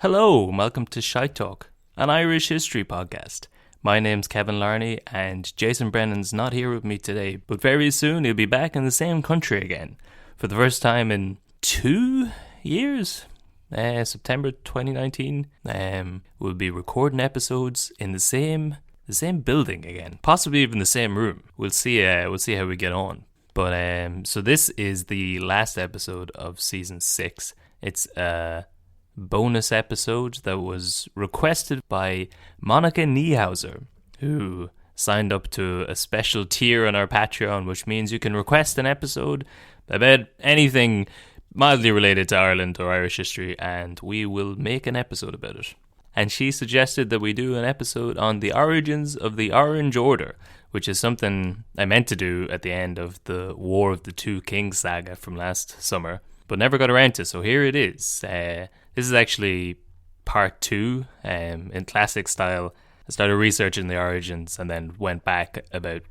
Hello, and welcome to Shite Talk, an Irish history podcast. My name's Kevin Larney, and Jason Brennan's not here with me today, but very soon he'll be back in the same country again. For the first time in 2 years, September 2019, we'll be recording episodes in the same building again, possibly even the same room. We'll see how we get on. But so this is the last episode of season 6. It's a bonus episode that was requested by Monica Niehauser, who signed up to a special tier on our Patreon, which means you can request an episode about anything mildly related to Ireland or Irish history, and we will make an episode about it. And she suggested that we do an episode on the origins of the Orange Order, which is something I meant to do at the end of the War of the Two Kings saga from last summer, but never got around to, so here it is. This is actually part 2, in classic style. I started researching the origins and then went back about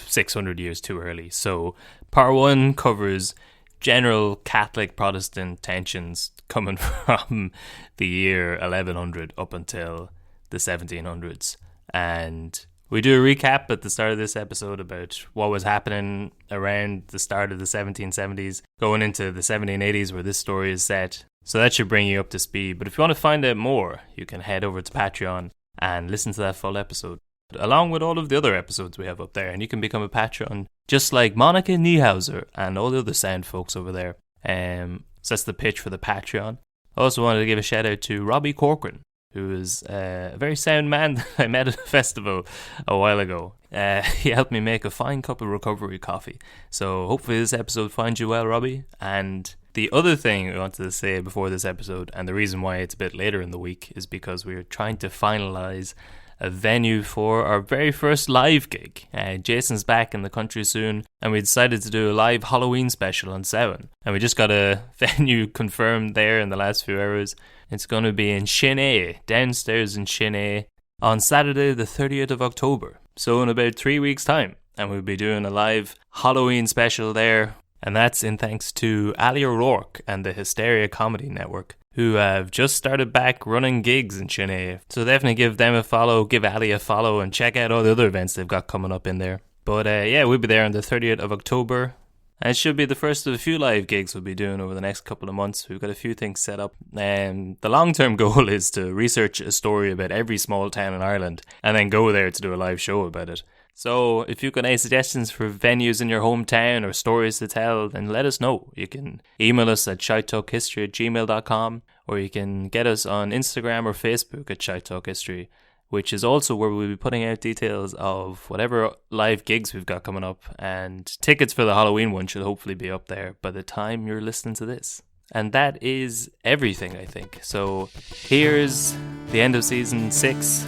600 years too early. So part 1 covers general Catholic Protestant tensions coming from the year 1100 up until the 1700s. And we do a recap at the start of this episode about what was happening around the start of the 1770s, going into the 1780s where this story is set. So that should bring you up to speed. But if you want to find out more, you can head over to Patreon and listen to that full episode, along with all of the other episodes we have up there. And you can become a Patreon, just like Monica Niehauser and all the other sound folks over there. So that's the pitch for the Patreon. I also wanted to give a shout out to Robbie Corcoran, who is a very sound man that I met at a festival a while ago. He helped me make a fine cup of recovery coffee. So hopefully this episode finds you well, Robbie. And the other thing I wanted to say before this episode, and the reason why it's a bit later in the week, is because we're trying to finalise a venue for our very first live gig. Jason's back in the country soon, and we decided to do a live Halloween special on Samhain. And we just got a venue confirmed there in the last few hours. It's going to be in Shinay, downstairs in Shinay, on Saturday the 30th of October. So in about 3 weeks' time. And we'll be doing a live Halloween special there. And that's in thanks to Ali O'Rourke and the Hysteria Comedy Network, who have just started back running gigs in Shinay. So definitely give them a follow, give Ali a follow, and check out all the other events they've got coming up in there. But yeah, we'll be there on the 30th of October. And it should be the first of a few live gigs we'll be doing over the next couple of months. We've got a few things set up. And the long-term goal is to research a story about every small town in Ireland and then go there to do a live show about it. So if you've got any suggestions for venues in your hometown or stories to tell, then let us know. You can email us at shitetalkhistory@gmail.com, or you can get us on Instagram or Facebook at shitetalkhistory, which is also where we'll be putting out details of whatever live gigs we've got coming up. And tickets for the Halloween one should hopefully be up there by the time you're listening to this. And that is everything, I think. So here's the end of season 6.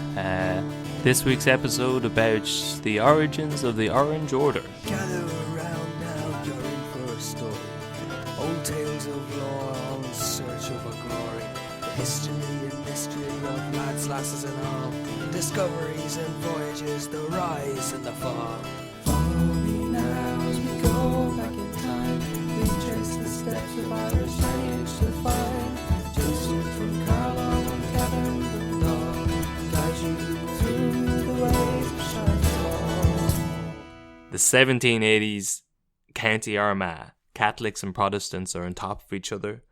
This week's episode about the origins of the Orange Order. Gather around now, you're in for a story. Old tales of lore, all in search of a glory. The history and mystery of lads, lasses and all. Discoveries and voyages, the rise and the fall. Follow me now as we go back in time. We trace the steps of Irish heritage to find. Jason from Carlow and Kevin from Dawn. Guide you through the ways of Shite. The 1780s, County Armagh, Catholics and Protestants are on top of each other.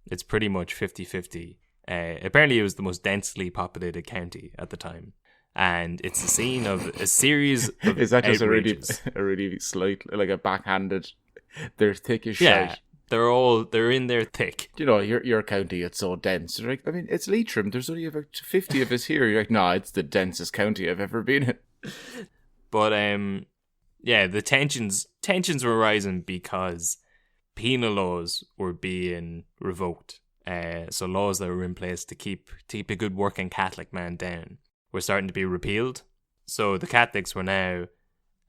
It's pretty much 50-50. Apparently it was the most densely populated county at the time. And it's the scene of a series of Is that just outrages. a really slight, like a backhanded, they're thick as Yeah, shite? they're in there thick. You know, your county, it's so dense. You're like, I mean, it's Leitrim. There's only about 50 of us here. You're like, nah, it's the densest county I've ever been in. But yeah, the tensions were rising because penal laws were being revoked. So laws that were in place to keep a good working Catholic man down were starting to be repealed. So the Catholics were now,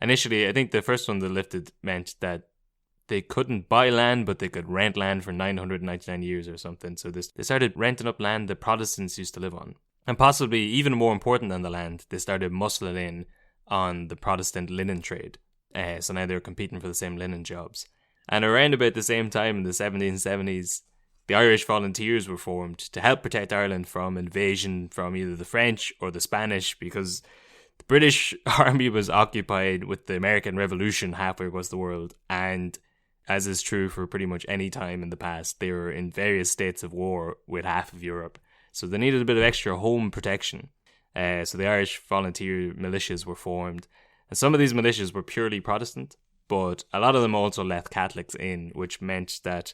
initially, I think the first one they lifted meant that they couldn't buy land, but they could rent land for 999 years or something. So they started renting up land that Protestants used to live on. And possibly even more important than the land, they started muscling in on the Protestant linen trade. So now they're competing for the same linen jobs. And around about the same time in the 1770s, the Irish Volunteers were formed to help protect Ireland from invasion from either the French or the Spanish, because the British army was occupied with the American Revolution halfway across the world, and as is true for pretty much any time in the past, they were in various states of war with half of Europe. So they needed a bit of extra home protection. So the Irish volunteer militias were formed. And some of these militias were purely Protestant, but a lot of them also let Catholics in, which meant that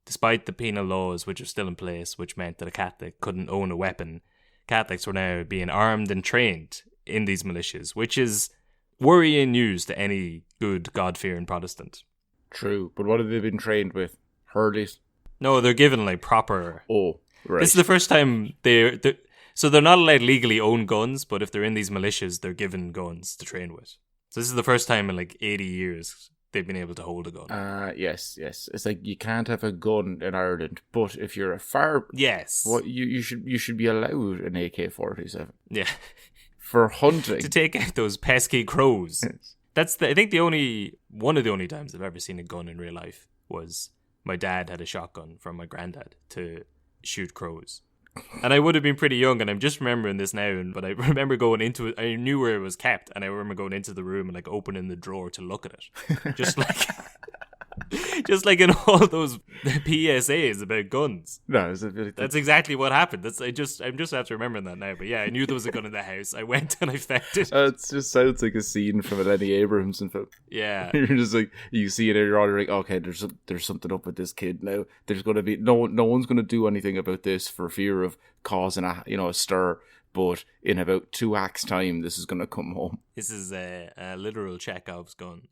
despite the penal laws which are still in place, which meant that a Catholic couldn't own a weapon, Catholics were now being armed and trained in these militias, which is worrying news to any good God-fearing Protestant. True, but what have they been trained with? Hurleys? No, they're given like proper... Oh, right. This is the first time so they're not allowed legally own guns, but if they're in these militias, they're given guns to train with. So this is the first time in like 80 years they've been able to hold a gun. Yes. It's like you can't have a gun in Ireland, but if you're a far... Yes. What you should be allowed an AK-47. Yeah. For hunting. To take out those pesky crows. Yes. That's I think one of the only times I've ever seen a gun in real life was my dad had a shotgun from my granddad to shoot crows. And I would have been pretty young, and I'm just remembering this now, but I remember going into it, I knew where it was kept, and I remember going into the room and like opening the drawer to look at it. Just like in all those PSAs about guns. No, that's exactly what happened. I'm just after remembering that now. But yeah, I knew there was a gun in the house. I went and I found it. It just sounds like a scene from a Lenny Abrahamson film. Yeah, you're just like, you see it and you're like, okay, there's something up with this kid now. There's going to be no one's going to do anything about this for fear of causing a stir. But in about 2 acts time, this is going to come home. This is a literal Chekhov's gun.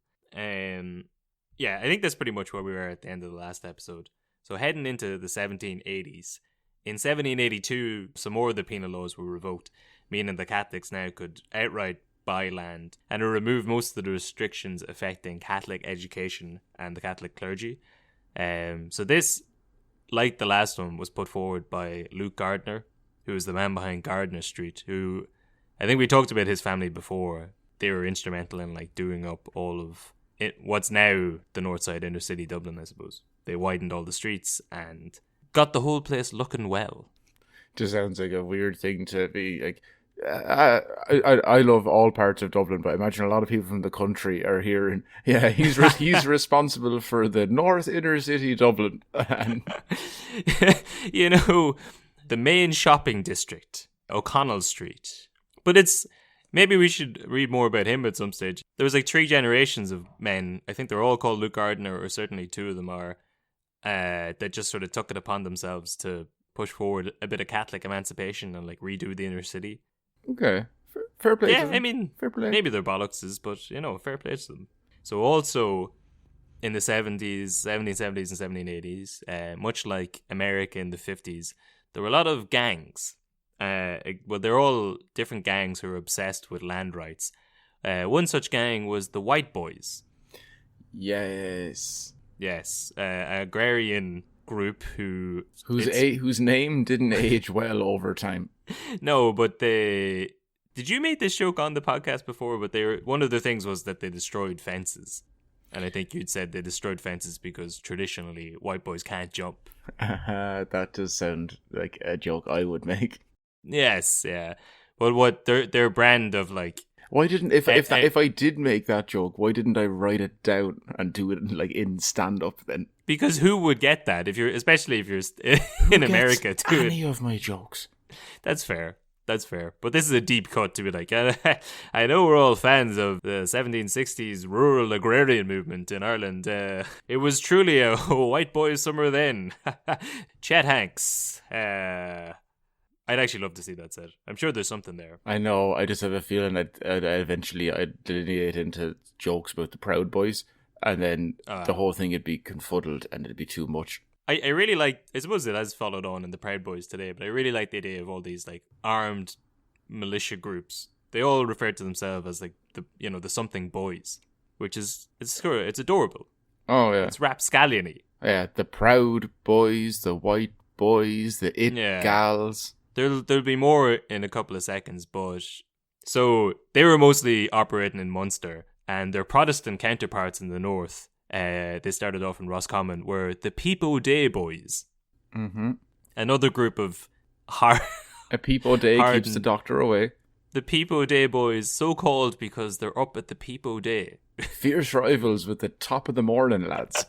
Yeah, I think that's pretty much where we were at the end of the last episode. So heading into the 1780s, in 1782, some more of the penal laws were revoked, meaning the Catholics now could outright buy land, and it removed most of the restrictions affecting Catholic education and the Catholic clergy. So this, like the last one, was put forward by Luke Gardner, who is the man behind Gardner Street, who I think we talked about his family before. They were instrumental in like doing up all of what's now the north side inner city Dublin, I suppose. They widened all the streets and got the whole place looking well. Just sounds like a weird thing to be like. I love all parts of Dublin, but I imagine a lot of people from the country are here. And yeah, he's responsible for the north inner city Dublin. The main shopping district, O'Connell Street. But maybe we should read more about him at some stage. There was like 3 generations of men. I think they're all called Luke Gardner, or certainly 2 of them are, that just sort of took it upon themselves to push forward a bit of Catholic emancipation and like redo the inner city. Okay. Fair play. Yeah, I mean, fair play. Maybe they're bollockses, but fair play to them. So also in the 1770s and 1780s, much like America in the 50s, there were a lot of gangs. They're all different gangs who are obsessed with land rights. One such gang was the White Boys. Yes, agrarian group whose name didn't age well over time. No, but did you make this joke on the podcast before? But one of the things was that they destroyed fences. And I think you'd said they destroyed fences because traditionally white boys can't jump. That does sound like a joke I would make. Yes, yeah. Well, what their brand of like. Why didn't if I did make that joke? Why didn't I write it down and do it like in stand up then? Because who would get that especially if you're in America too? Any of my jokes? That's fair. But this is a deep cut to be like, I know we're all fans of the 1760s rural agrarian movement in Ireland. It was truly a white boy's summer then. Chet Hanks. I'd actually love to see that said. I'm sure there's something there. I know. I just have a feeling I'd delineate into jokes about the Proud Boys, and then the whole thing would be confuddled and it'd be too much. I really like, I suppose it has followed on in the Proud Boys today, but I really like the idea of all these like armed militia groups. They all refer to themselves as like the something boys, which is it's adorable. Oh yeah, it's rapscallion-y. Yeah, the Proud Boys, the White Boys, the Gals. There'll be more in a couple of seconds, but so they were mostly operating in Munster, and their Protestant counterparts in the north. They started off in Roscommon, were the Peep O'Day Boys. Mm-hmm. Another group of hard. A peep o' day Hardened. keeps the doctor away. The Peep O'Day boys, so called because they're up at the Peep O'Day. Fierce rivals with the top of the morning, lads.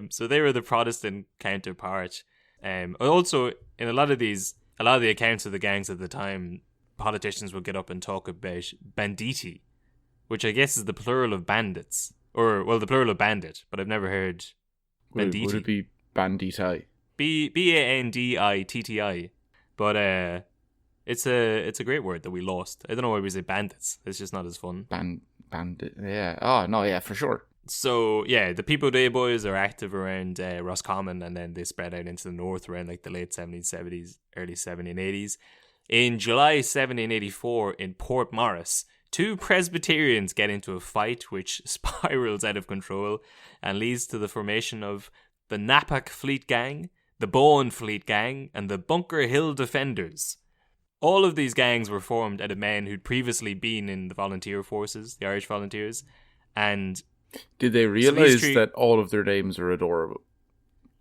So they were the Protestant counterpart. Also, in a lot of the accounts of the gangs at the time, politicians would get up and talk about banditti, which I guess is the plural of bandits, or the plural of bandit. But I've never heard banditti. Would it be banditti? Banditti. But it's a great word that we lost. I don't know why we say bandits. It's just not as fun. Bandit. Yeah. Oh no. Yeah, for sure. So yeah, the Peep O'Day boys are active around Roscommon, and then they spread out into the north around like the late 1770s, early 1780s. In July 1784, in Port Morris, two Presbyterians get into a fight which spirals out of control and leads to the formation of the Napak Fleet Gang, the Bowen Fleet Gang, and the Bunker Hill Defenders. All of these gangs were formed out of men who'd previously been in the volunteer forces, the Irish Volunteers, and did they realize that all of their names are adorable?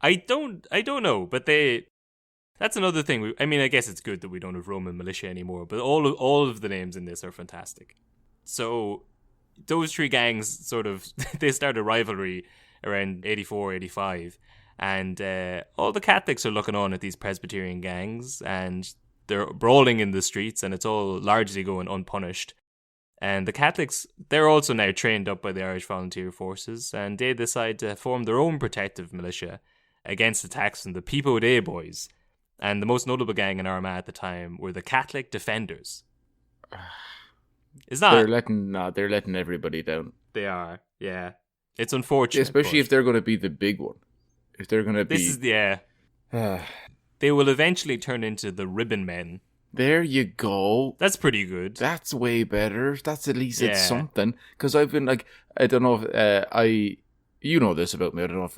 I don't know, but that's another thing. I guess it's good that we don't have Roman militia anymore, but all of the names in this are fantastic. So those three gangs sort of they start a rivalry around 84, 85, and all the Catholics are looking on at these Presbyterian gangs, and they're brawling in the streets, and it's all largely going unpunished. And the Catholics, they're also now trained up by the Irish Volunteer Forces, and they decide to form their own protective militia against attacks from the Peep O'Day boys. And the most notable gang in Armagh at the time were the Catholic Defenders. It's not. They're letting everybody down. They are, yeah. It's unfortunate. Especially if they're going to be the big one. If they're going to be... This is, yeah. They will eventually turn into the Ribbon Men. There you go. That's pretty good. That's way better. That's at least it's something. Because I've been like, I don't know if you know this about me. I don't know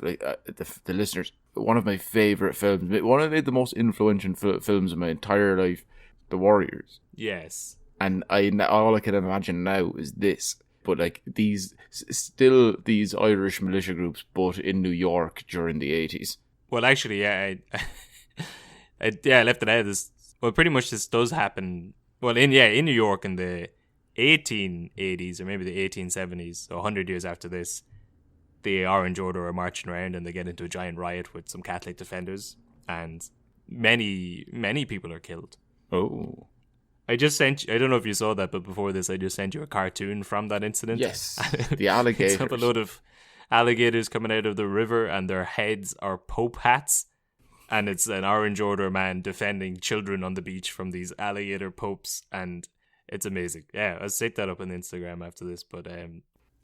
if the listeners. One of my favorite films, one of the most influential films of my entire life, The Warriors. Yes. And all I can imagine now is this. But like these Irish militia groups, but in New York during the 80s. Well, actually, yeah, I left it out of this. Well, pretty much this does happen. Well, in New York in the 1880s or maybe the 1870s, so 100 years after this, the Orange Order are marching around and they get into a giant riot with some Catholic defenders, and many people are killed. Oh. I just sent you, I don't know if you saw that, but before this, I just sent you a cartoon from that incident. Yes, the alligators. It's a load of alligators coming out of the river, and their heads are Pope hats. And it's an Orange Order man defending children on the beach from these alligator popes, and it's amazing. Yeah, I'll set that up on Instagram after this. But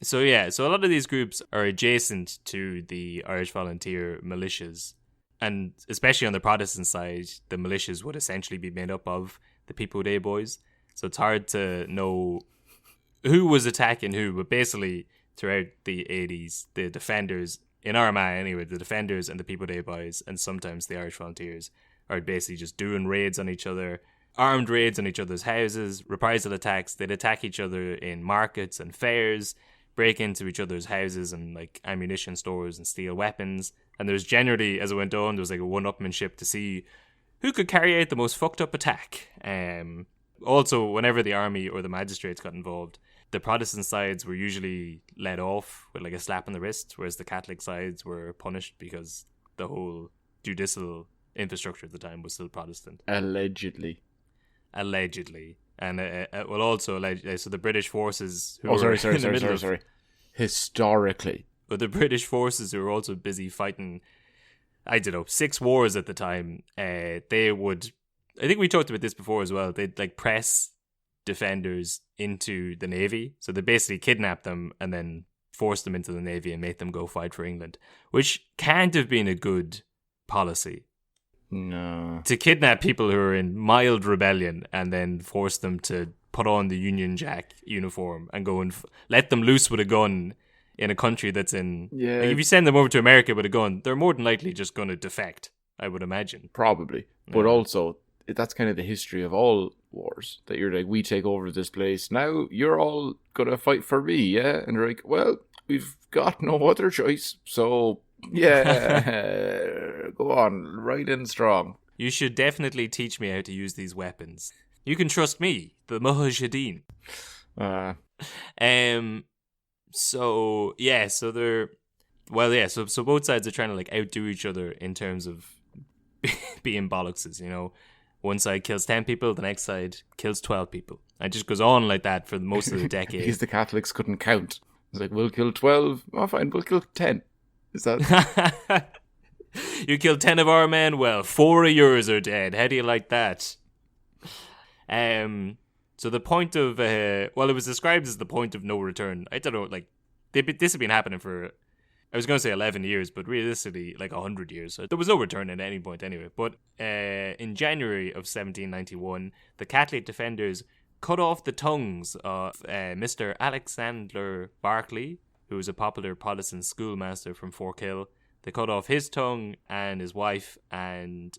so a lot of these groups are adjacent to the Irish Volunteer militias, and especially on the Protestant side, the militias would essentially be made up of the Peep O'Day boys. So it's hard to know who was attacking who, but basically throughout the 80s, the defenders, in Armagh anyway, the defenders and the Peep O'Day boys, and sometimes the Irish Volunteers, are basically just doing raids on each other, armed raids on each other's houses, reprisal attacks. They'd attack each other in markets and fairs, break into each other's houses and like ammunition stores and steal weapons. And there's generally, as it went on, there was like a one-upmanship to see who could carry out the most fucked up attack. Also, whenever the army or the magistrates got involved, the Protestant sides were usually let off with like a slap on the wrist, whereas the Catholic sides were punished because the whole judicial infrastructure at the time was still Protestant. Allegedly. And so the British forces who sorry. Historically. But the British forces who were also busy fighting, 6 wars at the time, they would, I think we talked about this before as well, they'd like press defenders into the Navy. So they basically kidnap them and then force them into the Navy and make them go fight for England, which can't have been a good policy. No. To kidnap people who are in mild rebellion and then force them to put on the Union Jack uniform and go and let them loose with a gun in a country that's in... Yeah. Like if you send them over to America with a gun, they're more than likely just going to defect, I would imagine. Probably. But also, that's kind of the history of all wars. That you're like, we take over this place. Now you're all going to fight for me, yeah? And they're like, well, we've got no other choice. So Yeah, go on, right in strong. You should definitely teach me how to use these weapons. You can trust me, the Mujahideen. So they're so both sides are trying to like outdo each other in terms of being bollockses, you know. One side kills 10 people, the next side kills 12 people. And it just goes on like that for most of the decade. Because the Catholics couldn't count. It's like, we'll kill 12. Oh, fine, we'll kill 10. Is that... You killed 10 of our men? Well, 4 of yours are dead. How do you like that? So the point of... it was described as the point of no return. I don't know, like... This had been happening for... I was going to say 11 years, but realistically, like 100 years. So there was no return at any point anyway. But in January of 1791, the Catholic defenders cut off the tongues of Mr. Alexander Barclay, who was a popular Protestant schoolmaster from Forkhill. They cut off his tongue and his wife, and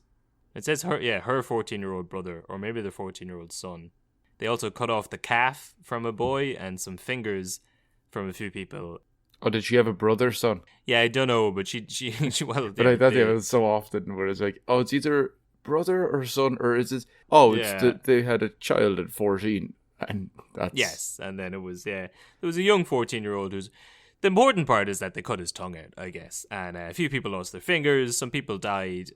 it says her 14-year-old brother, or maybe their 14-year-old son. They also cut off the calf from a boy and some fingers from a few people. Oh, did she have a brother, son? Yeah, I don't know, but she well. But I thought it was so often where it's like, oh, it's either brother or son, or is it? Oh, they had a child at 14, and that's... Yes, and then it was there was a young 14-year-old who's... The important part is that they cut his tongue out, I guess, and a few people lost their fingers, some people died,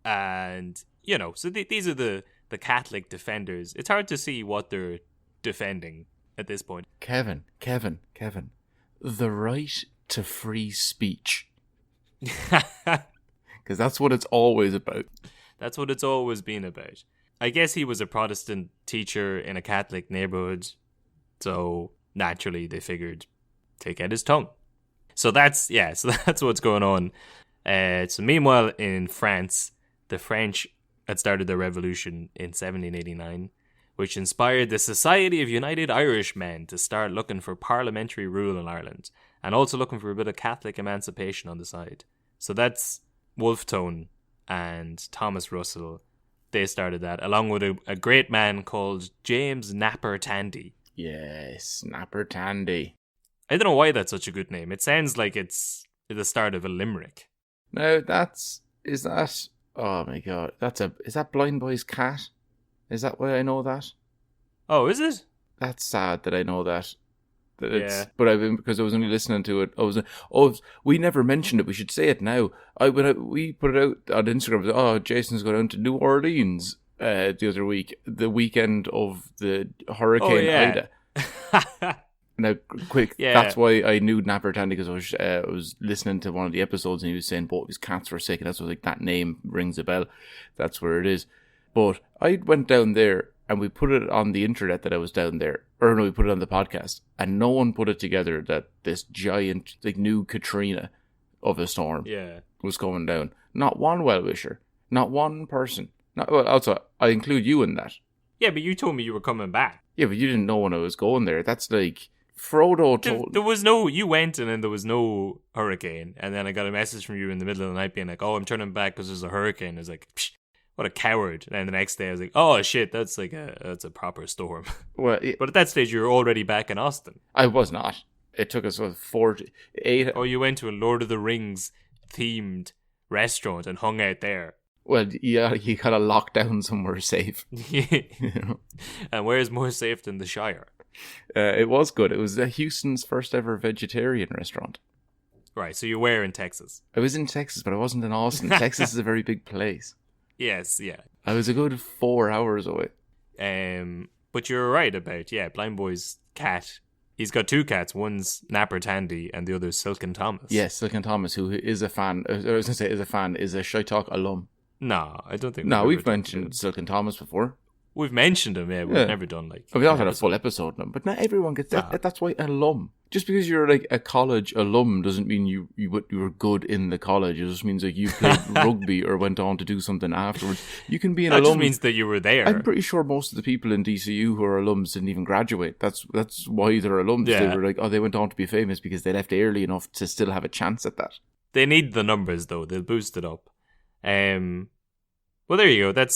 and, you know, so these are the Catholic defenders. It's hard to see what they're defending at this point. Kevin, the right to free speech. Because that's what it's always about. That's what it's always been about. I guess he was a Protestant teacher in a Catholic neighborhood, so naturally they figured... take out his tongue. So that's what's going on. So meanwhile in France, the French had started their revolution in 1789, which inspired the Society of United Irishmen to start looking for parliamentary rule in Ireland, and also looking for a bit of Catholic emancipation on the side. So that's Wolfe Tone and Thomas Russell. They started that, along with a great man called James Napper Tandy. Yes, Napper Tandy. I don't know why that's such a good name. It sounds like it's the start of a limerick. No, oh my god, is that Blind Boy's cat? Is that why I know that? Oh, is it? That's sad that I know that. Yeah. But because I was only listening to it. We never mentioned it. We should say it now. We put it out on Instagram. Oh, Jason's going down to New Orleans the other week, the weekend of the Hurricane Ida. Now, quick, that's why I knew Napper Tandy, because I was listening to one of the episodes and he was saying both his cats were sick, and that's what, like, that name rings a bell. That's where it is. But I went down there and we put it on the internet that I was down there. Or no, we put it on the podcast, and no one put it together that this giant, like, new Katrina of a storm was going down. Not one well-wisher. Not one person. Also, I include you in that. Yeah, but you told me you were coming back. Yeah, but you didn't know when I was going there. That's like... Frodo told... There was no... You went and then there was no hurricane. And then I got a message from you in the middle of the night being like, oh, I'm turning back because there's a hurricane. I was like, psh, what a coward. And then the next day I was like, oh, shit, that's a proper storm. Well, but at that stage you were already back in Austin. I was not. It took us 48... Oh, you went to a Lord of the Rings themed restaurant and hung out there. Well, yeah, you gotta lock down somewhere safe. And where's more safe than the Shire? It was good. It was Houston's first ever vegetarian restaurant. Right, so you were in Texas. I was in Texas, but I wasn't in Austin. Texas is a very big place. Yes, yeah. I was a good 4 hours away. But you're right about, Blind Boy's cat. He's got 2 cats. One's Napper Tandy and the other's Silken Thomas. Yes, Silken Thomas, who is a fan, is a Shy Talk alum. No, I don't think we've mentioned Silken Thomas before. We've mentioned him, yeah. We've never done we've not had a full episode on him, but not everyone gets that. That's why alum. Just because you're like a college alum doesn't mean you were good in the college. It just means like you played rugby or went on to do something afterwards. You can be an alum. That just means that you were there. I'm pretty sure most of the people in DCU who are alums didn't even graduate. That's why they're alums. Yeah. They were like, they went on to be famous because they left early enough to still have a chance at that. They need the numbers though. They'll boost it up. Well, there you go.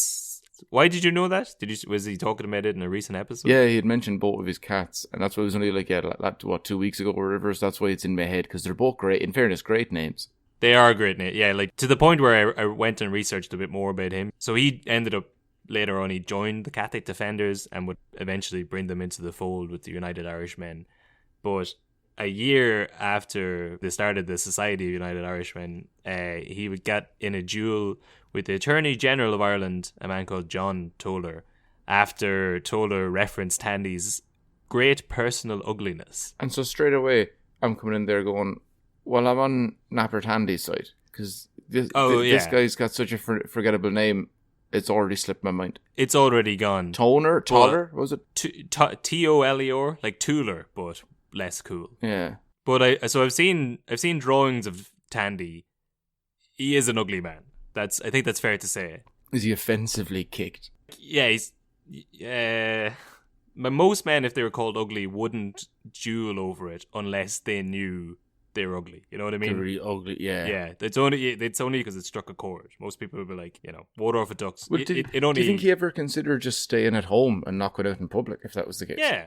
Why did you know that? Was he talking about it in a recent episode? Yeah, he had mentioned both of his cats, and that's why it was only like 2 weeks ago or whatever. So that's why it's in my head, because they're both great. In fairness, great names. They are great, Nate. Yeah, like to the point where I went and researched a bit more about him. So he ended up later on, he joined the Catholic Defenders and would eventually bring them into the fold with the United Irishmen. But a year after they started the Society of United Irishmen, he would get in a duel with the Attorney General of Ireland, a man called John Toller, after Toller referenced Tandy's great personal ugliness. And so straight away, I'm coming in there going, well, I'm on Napper Tandy's side, because this guy's got such a forgettable name, it's already slipped my mind. It's already gone. Toller, was it? T-O-L-E-R, like Tooler, but less cool. Yeah. But I've seen drawings of Tandy. He is an ugly man. I think that's fair to say. Is he offensively kicked? Yeah, he's... most men, if they were called ugly, wouldn't duel over it unless they knew they were ugly. You know what I mean? They're really ugly, yeah. Yeah, it's only because it struck a chord. Most people would be like, water off a duck's. Do you think he ever considered just staying at home and not going out in public, if that was the case? Yeah.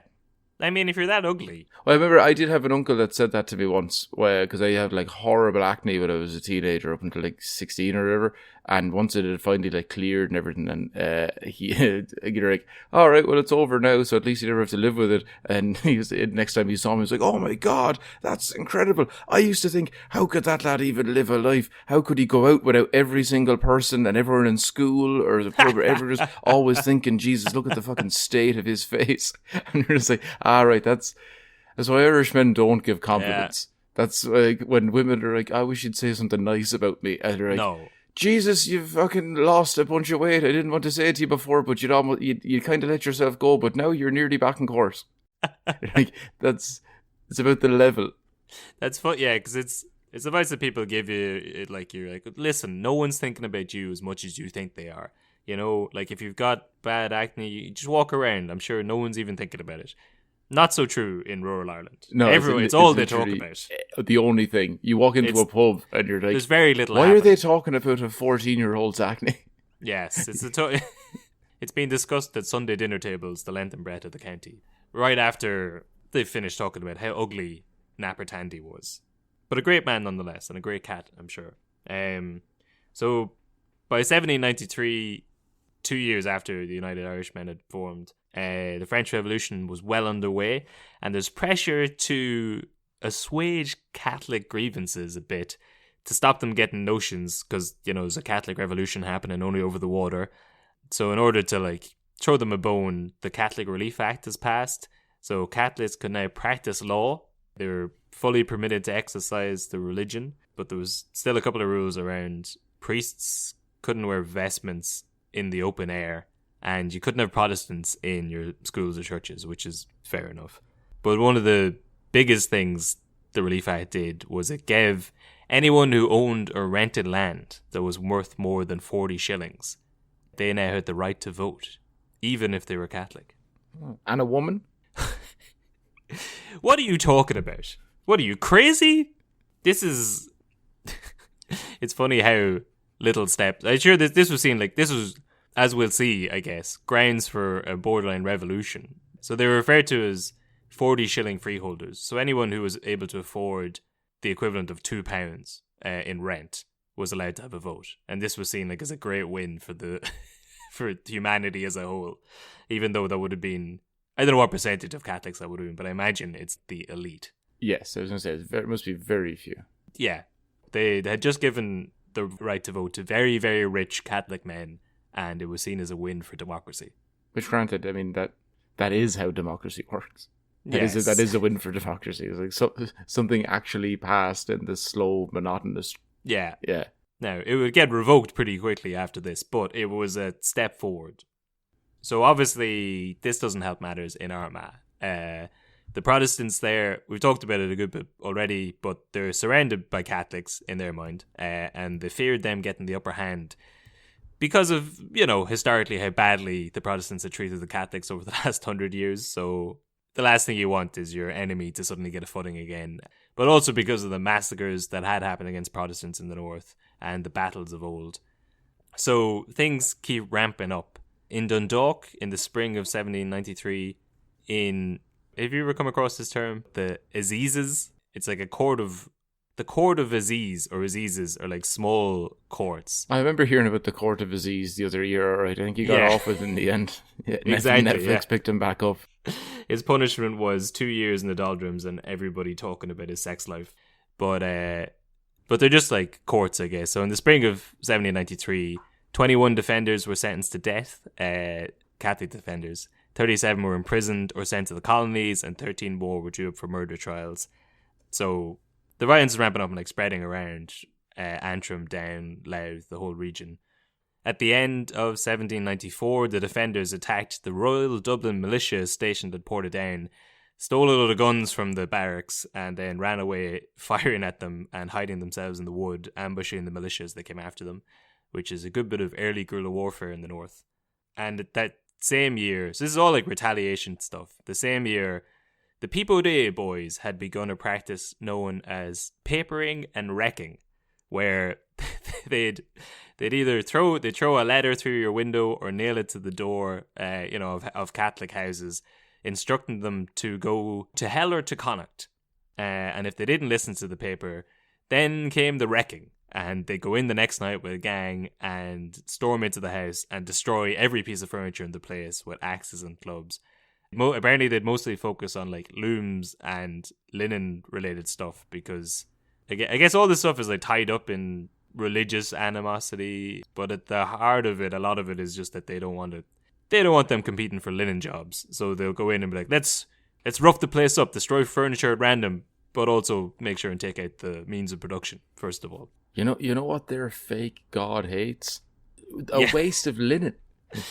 I mean, if you're that ugly. Well, I remember I did have an uncle that said that to me once, because I had like horrible acne when I was a teenager up until like 16 or whatever. And once it had finally like cleared and everything, and you're like, all right, well, it's over now, so at least you never have to live with it. And next time he saw me, he was like, oh my God, that's incredible. I used to think, how could that lad even live a life? How could he go out without every single person and everyone in school or the pub or everyone just always thinking, Jesus, look at the fucking state of his face. And you're just like, all right, that's why Irishmen don't give compliments. Yeah. That's like when women are like, I wish you'd say something nice about me. And they're like, no. Jesus, you fucking lost a bunch of weight. I didn't want to say it to you before, but you kind of let yourself go, but now you're nearly back in course. Like, it's about the level. That's fun, yeah, because it's advice that people give you, like, you're like, listen, no one's thinking about you as much as you think they are. You know, like, if you've got bad acne, you just walk around. I'm sure no one's even thinking about it. Not so true in rural Ireland. No, it's all they talk about. The only thing. You walk into a pub and you're like, there's very little why are they talking about a 14-year-old's acne? Yes, it's been discussed at Sunday dinner tables, the length and breadth of the county, right after they finished talking about how ugly Napper Tandy was. But a great man nonetheless, and a great cat, I'm sure. So by 1793, 2 years after the United Irishmen had formed, the French Revolution was well underway, and there's pressure to assuage Catholic grievances a bit to stop them getting notions, because, there's a Catholic revolution happening only over the water. So in order to, throw them a bone, the Catholic Relief Act is passed, so Catholics could now practice law. They were fully permitted to exercise their religion, but there was still a couple of rules around priests couldn't wear vestments in the open air, and you couldn't have Protestants in your schools or churches, which is fair enough. But one of the biggest things the Relief Act did was it gave anyone who owned or rented land that was worth more than 40 shillings, they now had the right to vote, even if they were Catholic. And a woman? What are you talking about? What are you, crazy? This is... It's funny how little steps... I'm sure this was seen this was... as we'll see, I guess, grounds for a borderline revolution. So they were referred to as 40 shilling freeholders. So anyone who was able to afford the equivalent of £2 in rent was allowed to have a vote. And this was seen as a great win for for humanity as a whole. Even though that would have been, I don't know what percentage of Catholics that would have been, but I imagine it's the elite. Yes, I was going to say, it must be very few. Yeah. They had just given the right to vote to very, very rich Catholic men, and it was seen as a win for democracy. Which, granted, I mean, that is how democracy works. Yes. That is a win for democracy. It's like something actually passed in this slow, monotonous... Yeah. Yeah. Now, it would get revoked pretty quickly after this, but it was a step forward. So obviously, this doesn't help matters in Armagh. The Protestants there, we've talked about it a good bit already, but they're surrounded by Catholics in their mind, and they feared them getting the upper hand because of, historically how badly the Protestants had treated the Catholics over the last 100 years. So the last thing you want is your enemy to suddenly get a footing again. But also because of the massacres that had happened against Protestants in the north and the battles of old. So things keep ramping up. In Dundalk, in the spring of 1793, have you ever come across this term? The Assizes. It's like a court of the Court of Aziz or Azizes are like small courts. I remember hearing about the Court of Aziz the other year, right? I think he got off with it in the end. Yeah, Exactly, Netflix picked him back up. His punishment was 2 years in the doldrums and everybody talking about his sex life. But they're just like courts, I guess. So in the spring of 1793, 21 defenders were sentenced to death, Catholic defenders. 37 were imprisoned or sent to the colonies, and 13 more were due up for murder trials. So the violence is ramping up and like spreading around Antrim, Down, Louth, the whole region. At the end of 1794, the defenders attacked the Royal Dublin Militia stationed at Portadown, stole a load of guns from the barracks, and then ran away, firing at them and hiding themselves in the wood, ambushing the militias that came after them, which is a good bit of early guerrilla warfare in the north. And that same year, so this is all like retaliation stuff, the same year, the Peep O'Day boys had begun a practice known as papering and wrecking, where they'd either throw a letter through your window or nail it to the door, of Catholic houses, instructing them to go to hell or to Connacht. And if they didn't listen to the paper, then came the wrecking. And they go in the next night with a gang and storm into the house and destroy every piece of furniture in the place with axes and clubs. Apparently they'd mostly focus on like looms and linen related stuff, because I guess all this stuff is like tied up in religious animosity, but at the heart of it, a lot of it is just that they don't want them competing for linen jobs. So they'll go in and be like, let's rough the place up, destroy furniture at random, but also make sure and take out the means of production first of all. You know what their fake god hates? A waste of linen.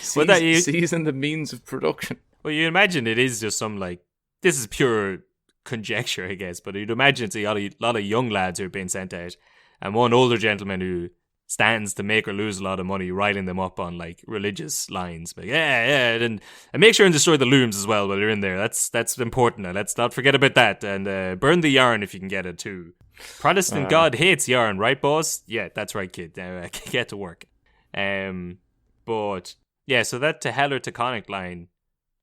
Seizing the means of production. Well, you imagine it is just some like, this is pure conjecture, I guess, but you'd imagine it's a lot of young lads who are being sent out, and one older gentleman who stands to make or lose a lot of money, riding them up on like religious lines, like and make sure and destroy the looms as well while you're in there. That's important. Now let's not forget about that, and burn the yarn if you can get it too. Protestant God hates yarn, right, boss? Yeah, that's right, kid. Get to work. But yeah, so that to hell or to Connacht line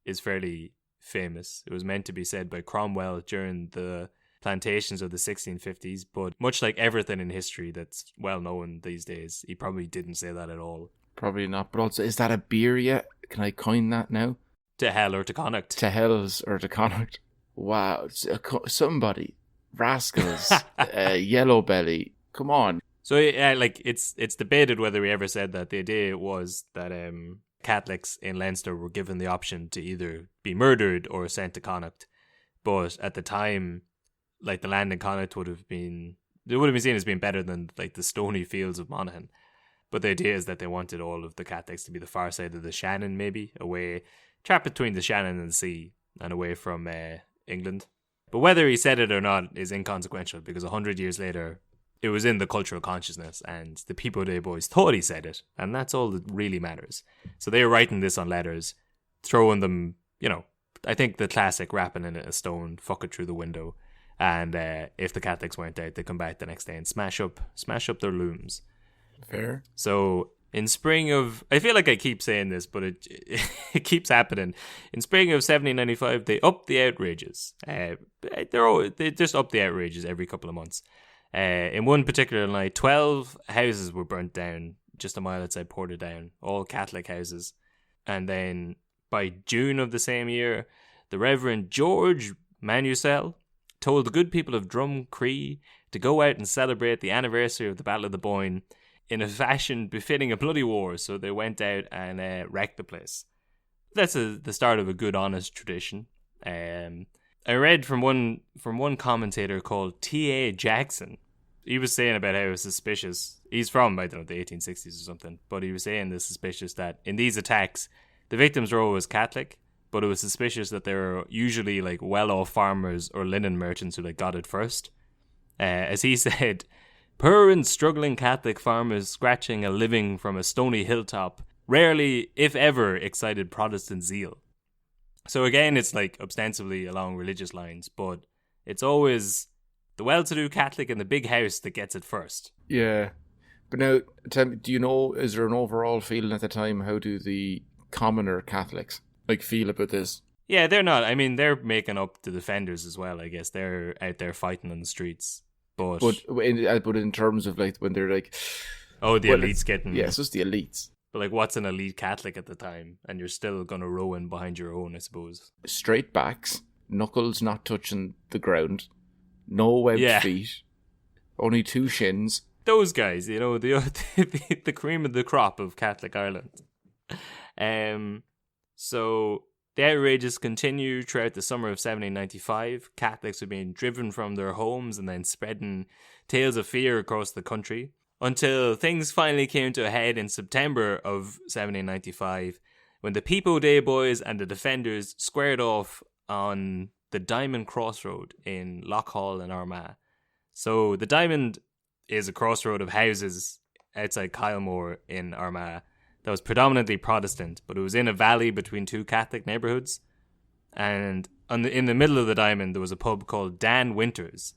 is fairly famous. It was meant to be said by Cromwell during the plantations of the 1650s, but much like everything in history that's well known these days, he probably didn't say that at all. Probably not. But also, is that a beer yet? Can I coin that now? To hell or to Connacht. To hells or to Connacht. Wow. Somebody. Rascals. Yellow Belly. Come on. So it's debated whether he ever said that. The idea was that Catholics in Leinster were given the option to either be murdered or sent to Connacht. But at the time, like the land in Connacht would have been seen as being better than like the stony fields of Monaghan. But the idea is that they wanted all of the Catholics to be the far side of the Shannon, maybe away, trapped between the Shannon and the sea, and away from England. But whether he said it or not is inconsequential, because 100 years later, it was in the cultural consciousness, and the Peep O'Day boys thought he said it, and that's all that really matters. So they were writing this on letters, throwing them, I think the classic wrapping in a stone, fuck it through the window, and if the Catholics weren't out, they come back the next day and smash up their looms. Fair. So in spring of, I feel like I keep saying this, but it keeps happening. In spring of 1795, they upped the outrages. They just up the outrages every couple of months. In one particular night, 12 houses were burnt down just a mile outside Portadown, all Catholic houses. And then by June of the same year, the Reverend George Manusel told the good people of Drumcree to go out and celebrate the anniversary of the Battle of the Boyne in a fashion befitting a bloody war. So they went out and wrecked the place. That's the start of a good, honest tradition. I read from one commentator called T.A. Jackson. He was saying about how it was suspicious. He's from, I don't know, the 1860s or something. But he was saying it's suspicious that in these attacks, the victims were always Catholic, but it was suspicious that they were usually like well-off farmers or linen merchants who like got it first. As he said, poor and struggling Catholic farmers scratching a living from a stony hilltop rarely, if ever, excited Protestant zeal. So again, it's like ostensibly along religious lines, but it's always the well-to-do Catholic in the big house that gets it first. Yeah. But now, tell me, do you know, is there an overall feeling at the time, how do the commoner Catholics feel about this? Yeah, they're not. I mean, they're making up the defenders as well, I guess. They're out there fighting on the streets. But but in terms of like when they're like, the elites getting it's just the elites. But like, what's an elite Catholic at the time? And you're still gonna row in behind your own, I suppose. Straight backs, knuckles not touching the ground, no webbed feet, only 2 shins. Those guys, you know, the cream of the crop of Catholic Ireland. So the outrages continue throughout the summer of 1795. Catholics were being driven from their homes and then spreading tales of fear across the country, until things finally came to a head in September of 1795, when the Pepo Day Boys and the Defenders squared off on the Diamond Crossroad in Loughall in Armagh. So the Diamond is a crossroad of houses outside Kylemore in Armagh that was predominantly Protestant, but it was in a valley between 2 Catholic neighbourhoods. And in the middle of the Diamond, there was a pub called Dan Winters,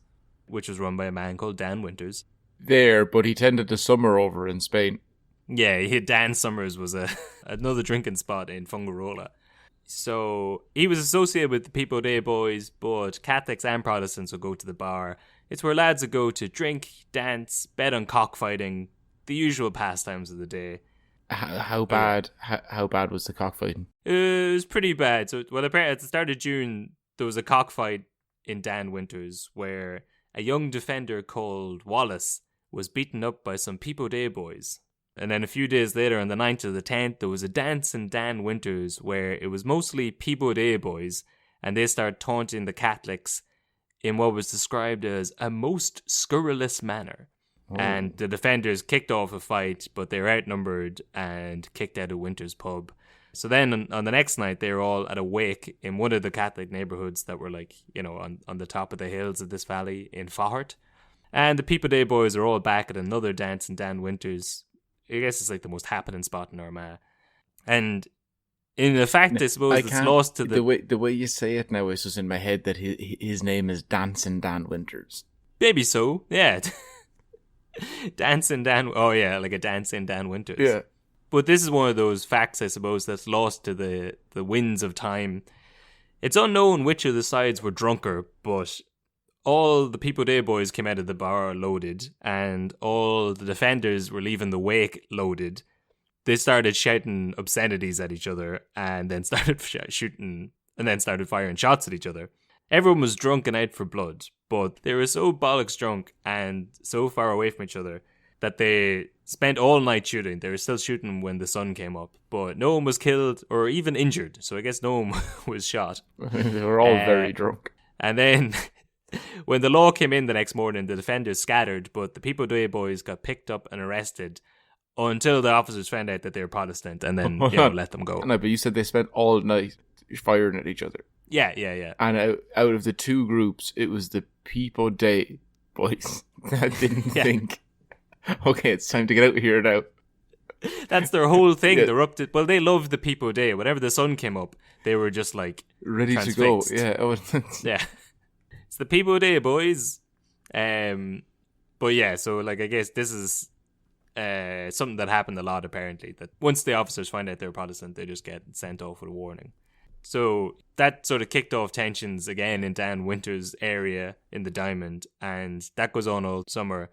which was run by a man called Dan Winters. There, but he tended to summer over in Spain. Yeah, Dan Summers was another drinking spot in Fungarola. So he was associated with the Pepo Day Boys, but Catholics and Protestants would go to the bar. It's where lads would go to drink, dance, bet on cockfighting, the usual pastimes of the day. How bad was the cockfighting? It was pretty bad. So, apparently at the start of June, there was a cockfight in Dan Winters where a young defender called Wallace was beaten up by some Pepo Day Boys. And then a few days later, on the 9th to the 10th, there was a dance in Dan Winters where it was mostly Pepo Day Boys, and they started taunting the Catholics in what was described as a most scurrilous manner. Oh. And the defenders kicked off a fight, but they were outnumbered and kicked out of Winters pub. So then on the next night, they were all at a wake in one of the Catholic neighbourhoods that were like, you know, on the top of the hills of this valley in Faughart. And the Pepo Day Boys are all back at another dance in Dan Winters. I guess it's like the most happening spot in Armagh. And in the fact, I suppose it's lost to the way you say it now is just in my head that his name is Dancing Dan Winters. Maybe so, yeah. Dancing Dan, oh yeah, like a Dancing Dan Winters. Yeah. But this is one of those facts, I suppose, that's lost to the winds of time. It's unknown which of the sides were drunker, but all the Pepo Day Boys came out of the bar loaded, and all the defenders were leaving the wake loaded. They started shouting obscenities at each other, and then started shooting, and then started firing shots at each other. Everyone was drunk and out for blood, but they were so bollocks drunk and so far away from each other that they spent all night shooting. They were still shooting when the sun came up, but no one was killed or even injured, so I guess no one was shot. They were all very drunk. And then when the law came in the next morning, the defenders scattered, but the Pepo Day Boys got picked up and arrested until the officers found out that they were Protestant and then let them go. No, but you said they spent all night firing at each other. Yeah. And out of the two groups, it was the Pepo Day Boys that didn't think, okay, it's time to get out of here now. That's their whole thing. Yeah. They're up to, well, they loved the Pepo Day. Whenever the sun came up, they were just like ready to go. Yeah. Yeah. It's the Pepo Day Boys. But yeah, so like I guess this is something that happened a lot apparently, that once the officers find out they're Protestant, they just get sent off with a warning. So that sort of kicked off tensions again in Dan Winters' area in the Diamond, and that goes on all summer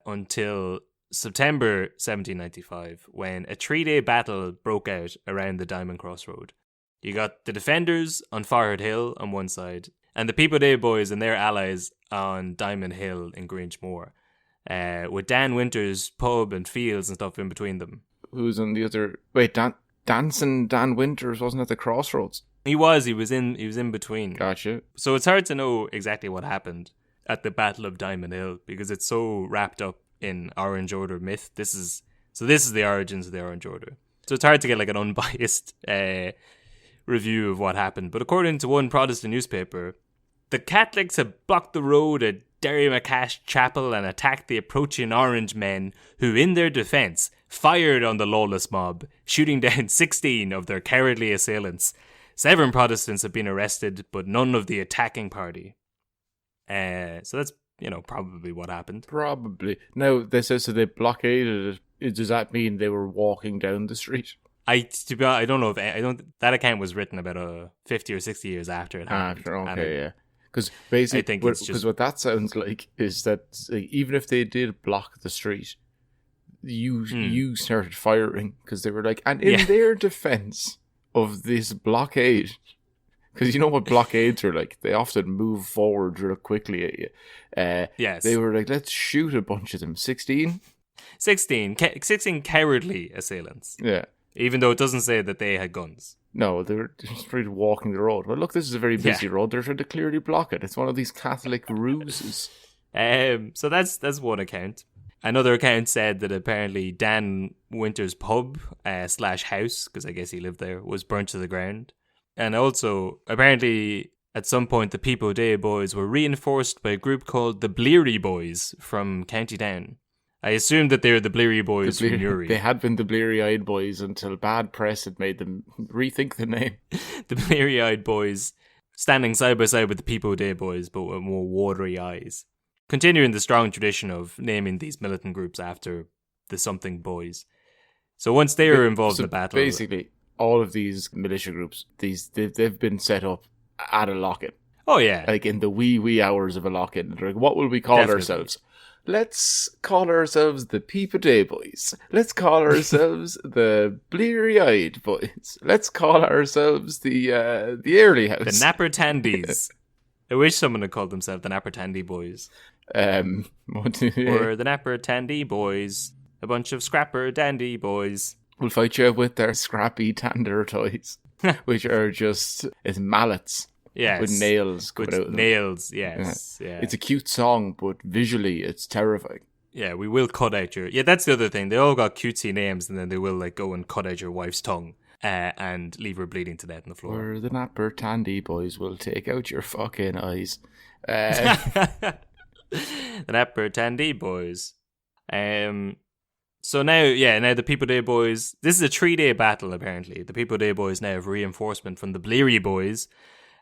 until September 1795, when a 3-day battle broke out around the Diamond Crossroad. You got the defenders on Faughart Hill on one side, and the Pepo Day Boys and their allies on Diamond Hill in Grangemore, with Dan Winters' pub and fields and stuff in between them. Who's on the other? Wait, Dancing Dan Winters wasn't at the crossroads. He was in between. Gotcha. So it's hard to know exactly what happened at the Battle of Diamond Hill because it's so wrapped up in Orange Order myth. This is the origins of the Orange Order. So it's hard to get like an unbiased review of what happened. But according to one Protestant newspaper, the Catholics had blocked the road at Derry McCash Chapel and attacked the approaching Orange men, who in their defence fired on the lawless mob, shooting down 16 of their cowardly assailants. 7 Protestants have been arrested, but none of the attacking party. So that's, probably what happened. Probably. Now, they say so they blockaded it. Does that mean they were walking down the street? I don't know if that account was written about 50 or 60 years after it happened. Okay, yeah. Because I basically, think it's just because what that sounds like is that like, even if they did block the street, you started firing because they were like, and in Yeah. their defense of this blockade, because you know what blockades are like, they often move forward real quickly at you. yes. They were like, let's shoot a bunch of them. 16? 16 cowardly assailants, Yeah. even though it doesn't say that they had guns. No, they were just really walking the road. Well, look, this is a very busy road. They're trying to clearly block it. It's one of these Catholic ruses. So that's one account. Another account said that apparently Dan Winter's pub / house, because I guess he lived there, was burnt to the ground. And also, apparently, at some point, the Peep O'Day boys were reinforced by a group called the Bleary Boys from County Down. I assume that they're the Bleary Boys from Newry. They had been the Bleary-Eyed Boys until bad press had made them rethink the name. The Bleary-Eyed Boys, standing side by side with the Peep O'Day boys, but with more watery eyes. Continuing the strong tradition of naming these militant groups after the something boys. So once they were involved in the battle... Basically, all of these militia groups, they've been set up at a lock-in. Oh, yeah. Like in the wee hours of a lock-in. They're like, what will we call Definitely. ourselves? Let's call ourselves the Peep-a-Day Boys. Let's call ourselves the Bleary-Eyed Boys. Let's call ourselves the Early House. The Napper Tandies. I wish someone had called themselves the Napper Tandy Boys. Or the Napper Tandy Boys. A bunch of scrapper dandy boys. We'll fight you with their scrappy tander toys, which are just, it's mallets. Yes. With nails coming With out of them. nails, yes. Yeah. It's a cute song, but visually it's terrifying. Yeah, we will cut out your... Yeah, that's the other thing. They all got cutesy names, and then they will like go and cut out your wife's tongue and leave her bleeding to death on the floor. Or the Napper Tandy Boys will take out your fucking eyes. The Napper Tandy Boys. So now the Peep O'Day boys... This is a 3-day battle, apparently. The Peep O'Day boys now have reinforcement from the Bleary boys,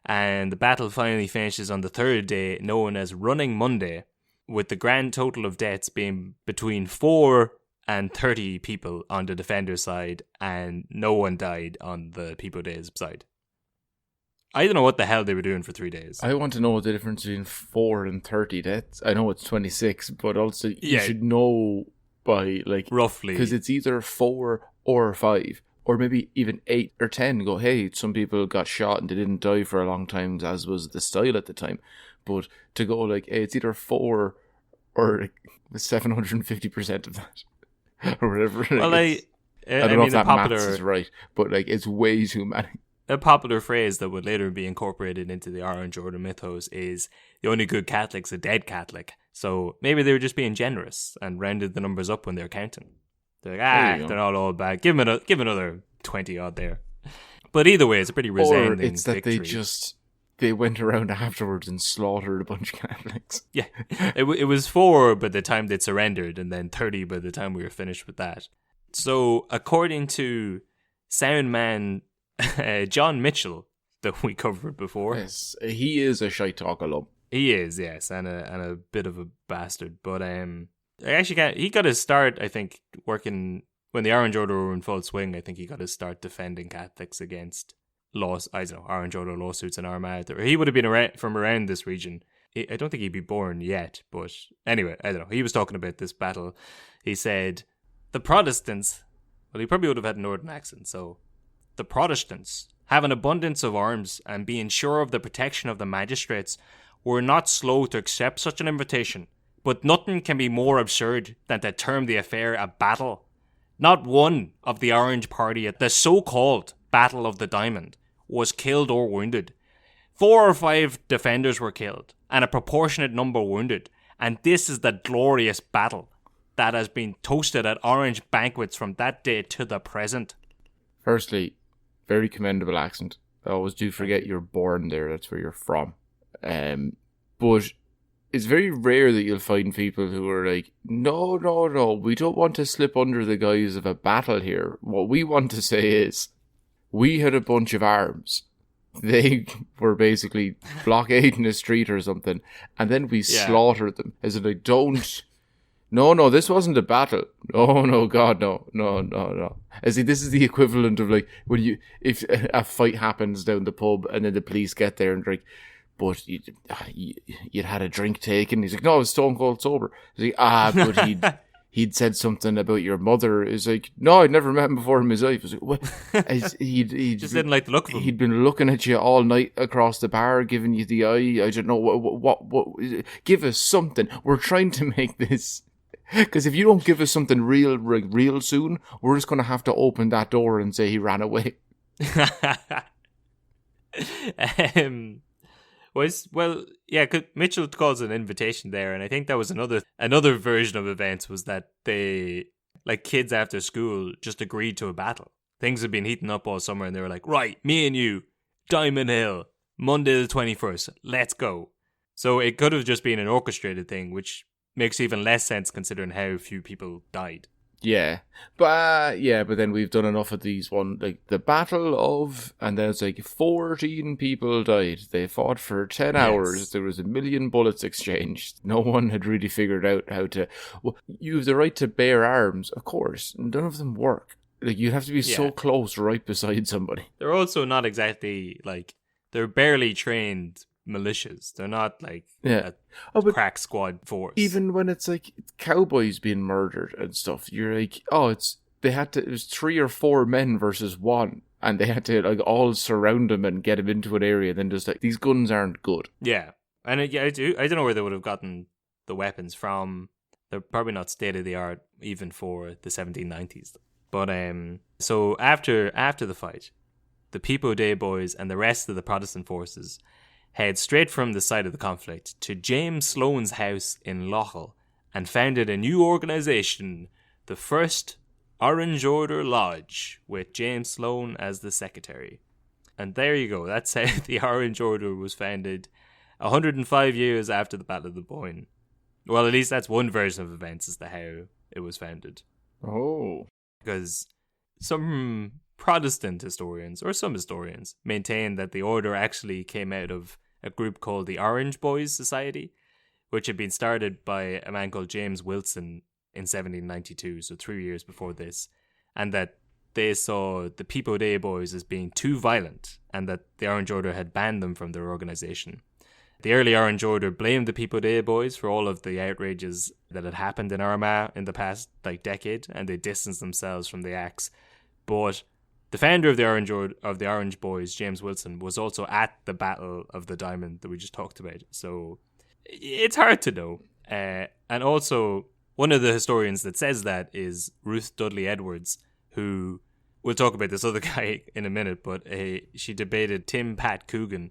and the battle finally finishes on the 3rd day, known as Running Monday, with the grand total of deaths being between 4 and 30 people on the defender's side, and no one died on the Peep O'Day's side. I don't know what the hell they were doing for 3 days. I want to know the difference between 4 and 30 deaths. I know it's 26, but also you Yeah. should know by like... Roughly. Because it's either 4 or 5. Or maybe even 8 or 10. Go, hey, some people got shot and they didn't die for a long time, as was the style at the time. But to go like, hey, it's either 4 or like 750% of that. Or whatever. Well, I don't know mean, if that maths is right, but like it's way too many. A popular phrase that would later be incorporated into the Orange Order mythos is the only good Catholic's a dead Catholic. So maybe they were just being generous and rounded the numbers up when they're counting. They're like, they're not all bad. Give another 20 odd there. But either way, it's a pretty resounding Or it's that victory. they went around afterwards and slaughtered a bunch of Catholics. Yeah, it was 4 by the time they'd surrendered, and then 30 by the time we were finished with that. So according to Soundman John Mitchell, that we covered before. Yes, he is a shite talk alum. He is, yes, and a bit of a bastard. But he got his start, I think, working when the Orange Order were in full swing. I think he got his start defending Catholics against Orange Order lawsuits in Armagh. Or he would have been from around this region. I don't think he'd be born yet, but anyway, I don't know. He was talking about this battle. He said, the Protestants, well, he probably would have had a northern accent, so the Protestants, have an abundance of arms and being sure of the protection of the magistrates, were not slow to accept such an invitation. But nothing can be more absurd than to term the affair a battle. Not one of the Orange Party at the so-called Battle of the Diamond was killed or wounded. 4 or 5 defenders were killed, and a proportionate number wounded, and this is the glorious battle that has been toasted at Orange banquets from that day to the present. Firstly, very commendable accent. I always do forget you're born there. That's where you're from. But it's very rare that you'll find people who are like, no, we don't want to slip under the guise of a battle here. What we want to say is, we had a bunch of arms. They were basically blockading a street or something, and then we slaughtered them. As in, like, don't... No, this wasn't a battle. No, God, no. As in, this is the equivalent of like if a fight happens down the pub and then the police get there and like, but you'd had a drink taken. He's like, no, I was stone cold sober. He's like, but he'd said something about your mother. He's like, no, I'd never met him before in his life. I was like, what? He Just didn't like the look of him. He'd been looking at you all night across the bar, giving you the eye. I don't know what give us something. We're trying to make this. Because if you don't give us something real soon, we're just going to have to open that door and say he ran away. Cause Mitchell calls an invitation there, and I think that was another version of events was that they, like kids after school, just agreed to a battle. Things had been heating up all summer, and they were like, right, me and you, Diamond Hill, Monday the 21st, let's go. So it could have just been an orchestrated thing, which makes even less sense considering how few people died. Yeah, but then we've done enough of these one, like the Battle of, and then it's like 14 people died. They fought for 10 hours. There was 1 million bullets exchanged. No one had really figured out how to. Well, you have the right to bear arms, of course. None of them work. Like you'd have to be so close, right beside somebody. They're also not exactly like they're barely trained militias. They're not like but crack squad force. Even when it's like cowboys being murdered and stuff, you're like, it was 3 or 4 men versus 1, and they had to like all surround him and get him into an area. And then just like these guns aren't good. Yeah, and I don't know where they would have gotten the weapons from. They're probably not state of the art even for the 1790s. But so after the fight, the Pepo Day boys and the rest of the Protestant forces head straight from the site of the conflict to James Sloane's house in Lochel and founded a new organisation, the First Orange Order Lodge, with James Sloane as the secretary. And there you go, that's how the Orange Order was founded 105 years after the Battle of the Boyne. Well, at least that's one version of events as to how it was founded. Oh. Because some Protestant historians, or some historians, maintain that the order actually came out of a group called the Orange Boys Society, which had been started by a man called James Wilson in 1792, so 3 years before this, and that they saw the Pepo Day boys as being too violent, and that the Orange Order had banned them from their organisation. The early Orange Order blamed the Pepo Day boys for all of the outrages that had happened in Armagh in the past decade, and they distanced themselves from the acts. But the founder of the Orange Boys, James Wilson, was also at the Battle of the Diamond that we just talked about. So it's hard to know. And also, one of the historians that says that is Ruth Dudley Edwards, who, we'll talk about this other guy in a minute, but she debated Tim Pat Coogan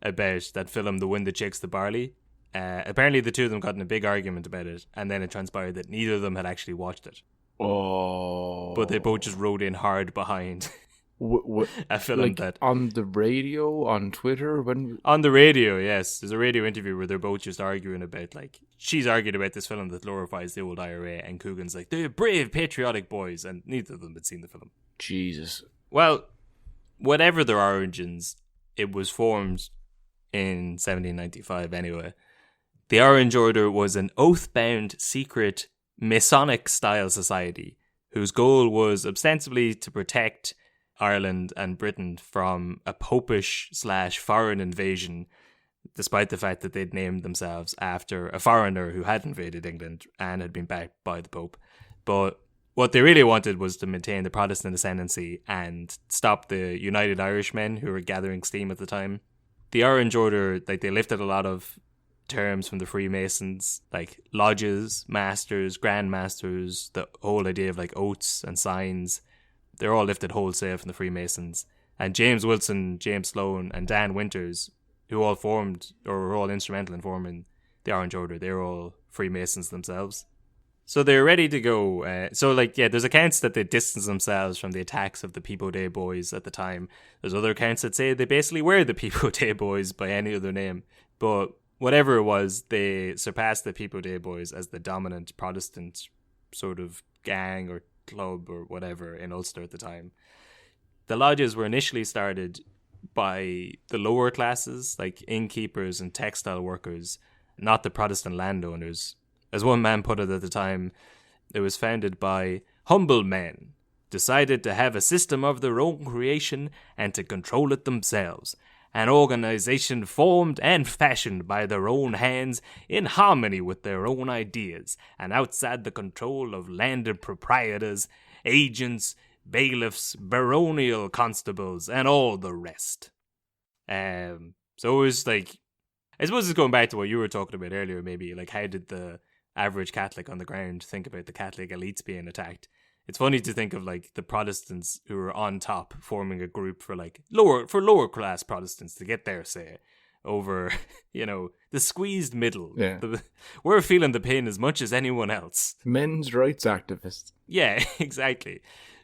about that film, The Wind That Shakes the Barley. Apparently the two of them got in a big argument about it, and then it transpired that neither of them had actually watched it. Oh. But they both just rode in hard behind a film like that... On the radio, on Twitter? On the radio, yes. There's a radio interview where they're both just arguing about, like... She's arguing about this film that glorifies the old IRA, and Coogan's like, they're brave, patriotic boys, and neither of them had seen the film. Jesus. Well, whatever their origins, it was formed in 1795 anyway. The Orange Order was an oath-bound, secret, Masonic-style society whose goal was ostensibly to protect Ireland and Britain from a popish/foreign invasion, despite the fact that they'd named themselves after a foreigner who had invaded England and had been backed by the Pope. But what they really wanted was to maintain the Protestant ascendancy and stop the United Irishmen who were gathering steam at the time. The Orange Order, they lifted a lot of terms from the Freemasons, like lodges, masters, grand masters, the whole idea of like oaths and signs. They're all lifted wholesale from the Freemasons. And James Wilson, James Sloane, and Dan Winters, who all formed or were all instrumental in forming the Orange Order, they're all Freemasons themselves. So they're ready to go. There's accounts that they distanced themselves from the attacks of the Pepo Day boys at the time. There's other accounts that say they basically were the Pepo Day boys by any other name. But whatever it was, they surpassed the Pepo Day boys as the dominant Protestant sort of gang or club or whatever in Ulster at the time. The lodges were initially started by the lower classes, like innkeepers and textile workers, not the Protestant landowners. As one man put it at the time, it was founded by humble men, decided to have a system of their own creation and to control it themselves, an organization formed and fashioned by their own hands in harmony with their own ideas and outside the control of landed proprietors, agents, bailiffs, baronial constables, and all the rest. So it was like, I suppose it's going back to what you were talking about earlier, maybe, like how did the average Catholic on the ground think about the Catholic elites being attacked? It's funny to think of like the Protestants who were on top forming a group for like lower class Protestants to get their say over, the squeezed middle. Yeah. We're feeling the pain as much as anyone else. Men's rights activists. Yeah, exactly.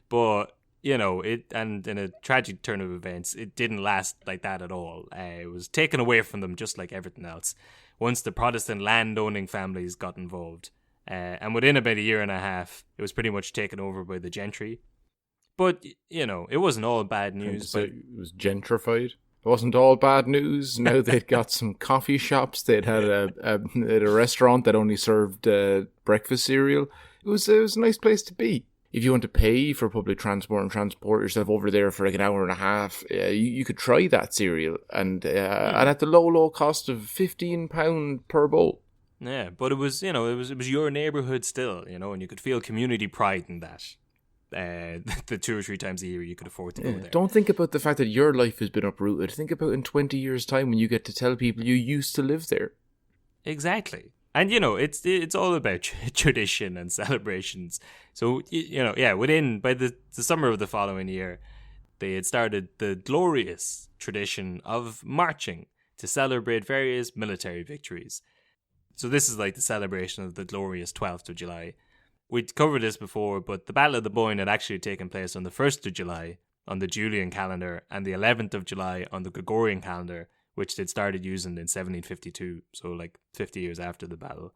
But, and in a tragic turn of events, it didn't last like that at all. It was taken away from them just like everything else once the Protestant landowning families got involved. And within about a year and a half, it was pretty much taken over by the gentry. But, it wasn't all bad news. But it was gentrified. It wasn't all bad news. Now they'd got some coffee shops. They'd had a restaurant that only served breakfast cereal. It was a nice place to be. If you want to pay for public transport and transport yourself over there for like an hour and a half, you could try that cereal. And at the low cost of £15 per bowl. Yeah, but it was, it was your neighborhood still, and you could feel community pride in that. The 2 or 3 times a year you could afford to go there. Don't think about the fact that your life has been uprooted. Think about in 20 years' time when you get to tell people you used to live there. Exactly. And, it's all about tradition and celebrations. So, by the summer of the following year, they had started the glorious tradition of marching to celebrate various military victories. So this is like the celebration of the glorious 12th of July. We'd covered this before, but the Battle of the Boyne had actually taken place on the 1st of July on the Julian calendar and the 11th of July on the Gregorian calendar, which they'd started using in 1752, so like 50 years after the battle.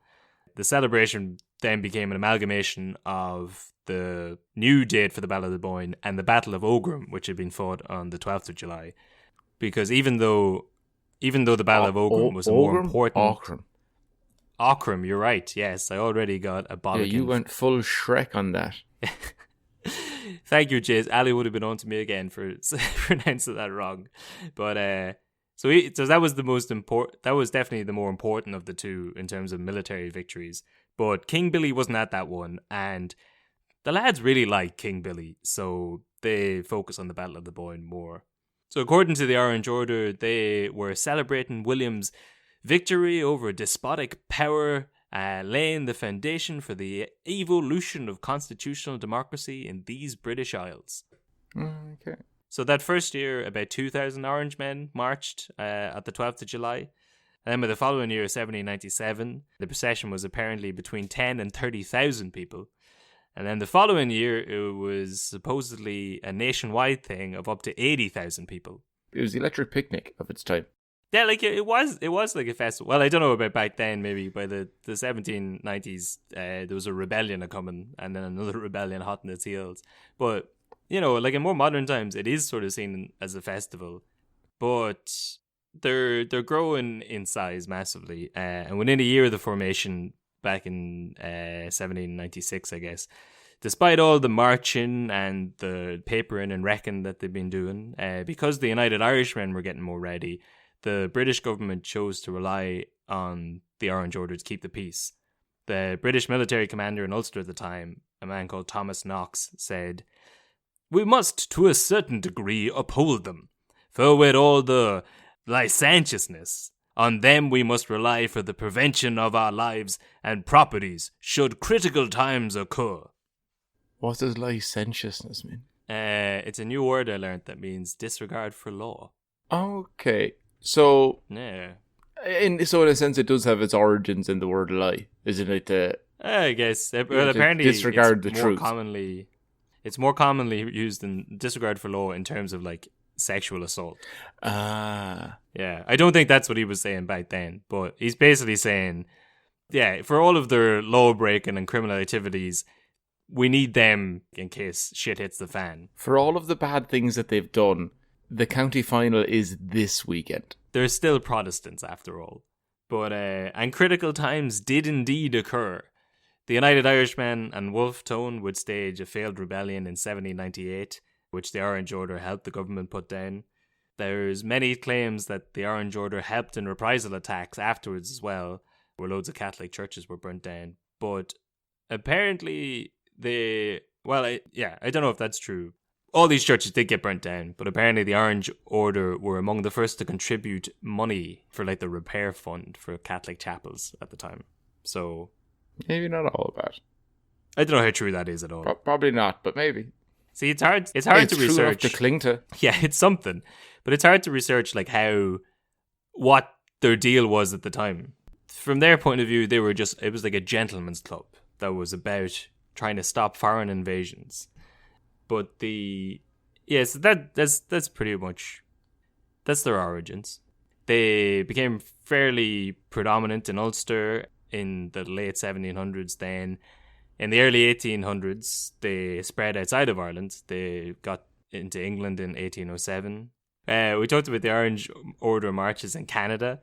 The celebration then became an amalgamation of the new date for the Battle of the Boyne and the Battle of Ogham, which had been fought on the 12th of July. Because even though the Battle of Ogham was a more important... Ogham, you're right. Yes, I already got a bollocking. Yeah, you went full Shrek on that. Thank you, Chase. Ali would have been on to me again for pronouncing that wrong. But so that was the most important. That was definitely the more important of the two in terms of military victories. But King Billy wasn't at that one, and the lads really liked King Billy, so they focused on the Battle of the Boyne more. So according to the Orange Order, they were celebrating William's victory over despotic power, laying the foundation for the evolution of constitutional democracy in these British Isles. Okay. So that first year, about 2,000 Orangemen marched at the 12th of July. And then by the following year, 1797, the procession was apparently between 10 and 30,000 people. And then the following year, it was supposedly a nationwide thing of up to 80,000 people. It was the electric picnic of its time. Yeah, like it was like a festival. Well, I don't know about back then. Maybe by the 1790s, there was a rebellion coming, and then another rebellion hot in its heels. But like in more modern times, it is sort of seen as a festival. But they're growing in size massively, and within a year of the formation, back in 1796, I guess. Despite all the marching and the papering and wrecking that they've been doing, because the United Irishmen were getting more ready, the British government chose to rely on the Orange Order to keep the peace. The British military commander in Ulster at the time, a man called Thomas Knox, said, "We must to a certain degree uphold them, for with all the licentiousness, on them we must rely for the prevention of our lives and properties should critical times occur." What does licentiousness mean? It's a new word I learned that means disregard for law. Okay. So, Yeah. in a sense, it does have its origins in the word lie, isn't it? I guess. Well, apparently, disregard it's the truth. It's more commonly used in disregard for law in terms of like sexual assault. Ah. Yeah, I don't think that's what he was saying back then, but he's basically saying, yeah, for all of their law breaking and criminal activities, we need them in case shit hits the fan. For all of the bad things that they've done, the county final is this weekend. They're still Protestants after all. But, and critical times did indeed occur. The United Irishmen and Wolfe Tone would stage a failed rebellion in 1798, which the Orange Order helped the government put down. There's many claims that the Orange Order helped in reprisal attacks afterwards as well, where loads of Catholic churches were burnt down. But apparently I don't know if that's true. All these churches did get burnt down, but apparently the Orange Order were among the first to contribute money for like the repair fund for Catholic chapels at the time. So maybe not all of that. I don't know how true that is at all. Probably not, but maybe. See, it's hard to true enough research. To cling to. Yeah, it's something, but it's hard to research like what their deal was at the time. From their point of view, it was like a gentleman's club that was about trying to stop foreign invasions. But so that's pretty much, that's their origins. They became fairly predominant in Ulster in the late 1700s. Then in the early 1800s, they spread outside of Ireland. They got into England in 1807. We talked about the Orange Order marches in Canada.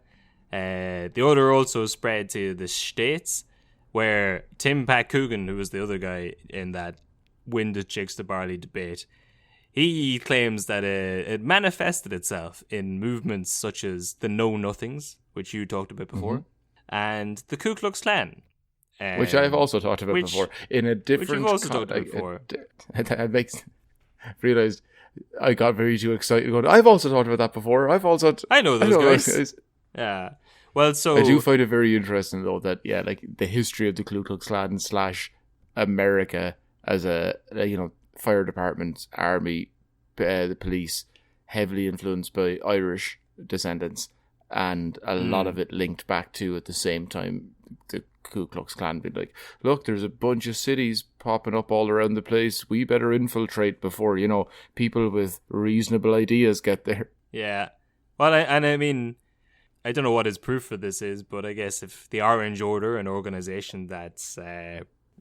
The order also spread to the States, where Tim Pat Coogan, who was the other guy in that winded chicks to barley debate, he claims that it manifested itself in movements such as the Know Nothings, which you talked about before, and the Ku Klux Klan. Which I've also talked about before. In a different... Which you've also talked about before. That makes... realised I got very too excited going, I've also talked about that before. I know those guys. Yeah. Well, so... I do find it very interesting, though, that, like, the history of the Ku Klux Klan / America as a fire department, army, the police, heavily influenced by Irish descendants, and a lot of it linked back to, at the same time, the Ku Klux Klan being like, look, there's a bunch of cities popping up all around the place. We better infiltrate before, people with reasonable ideas get there. Yeah. Well, I mean, I don't know what his proof for this is, but I guess if the Orange Order, an organization that's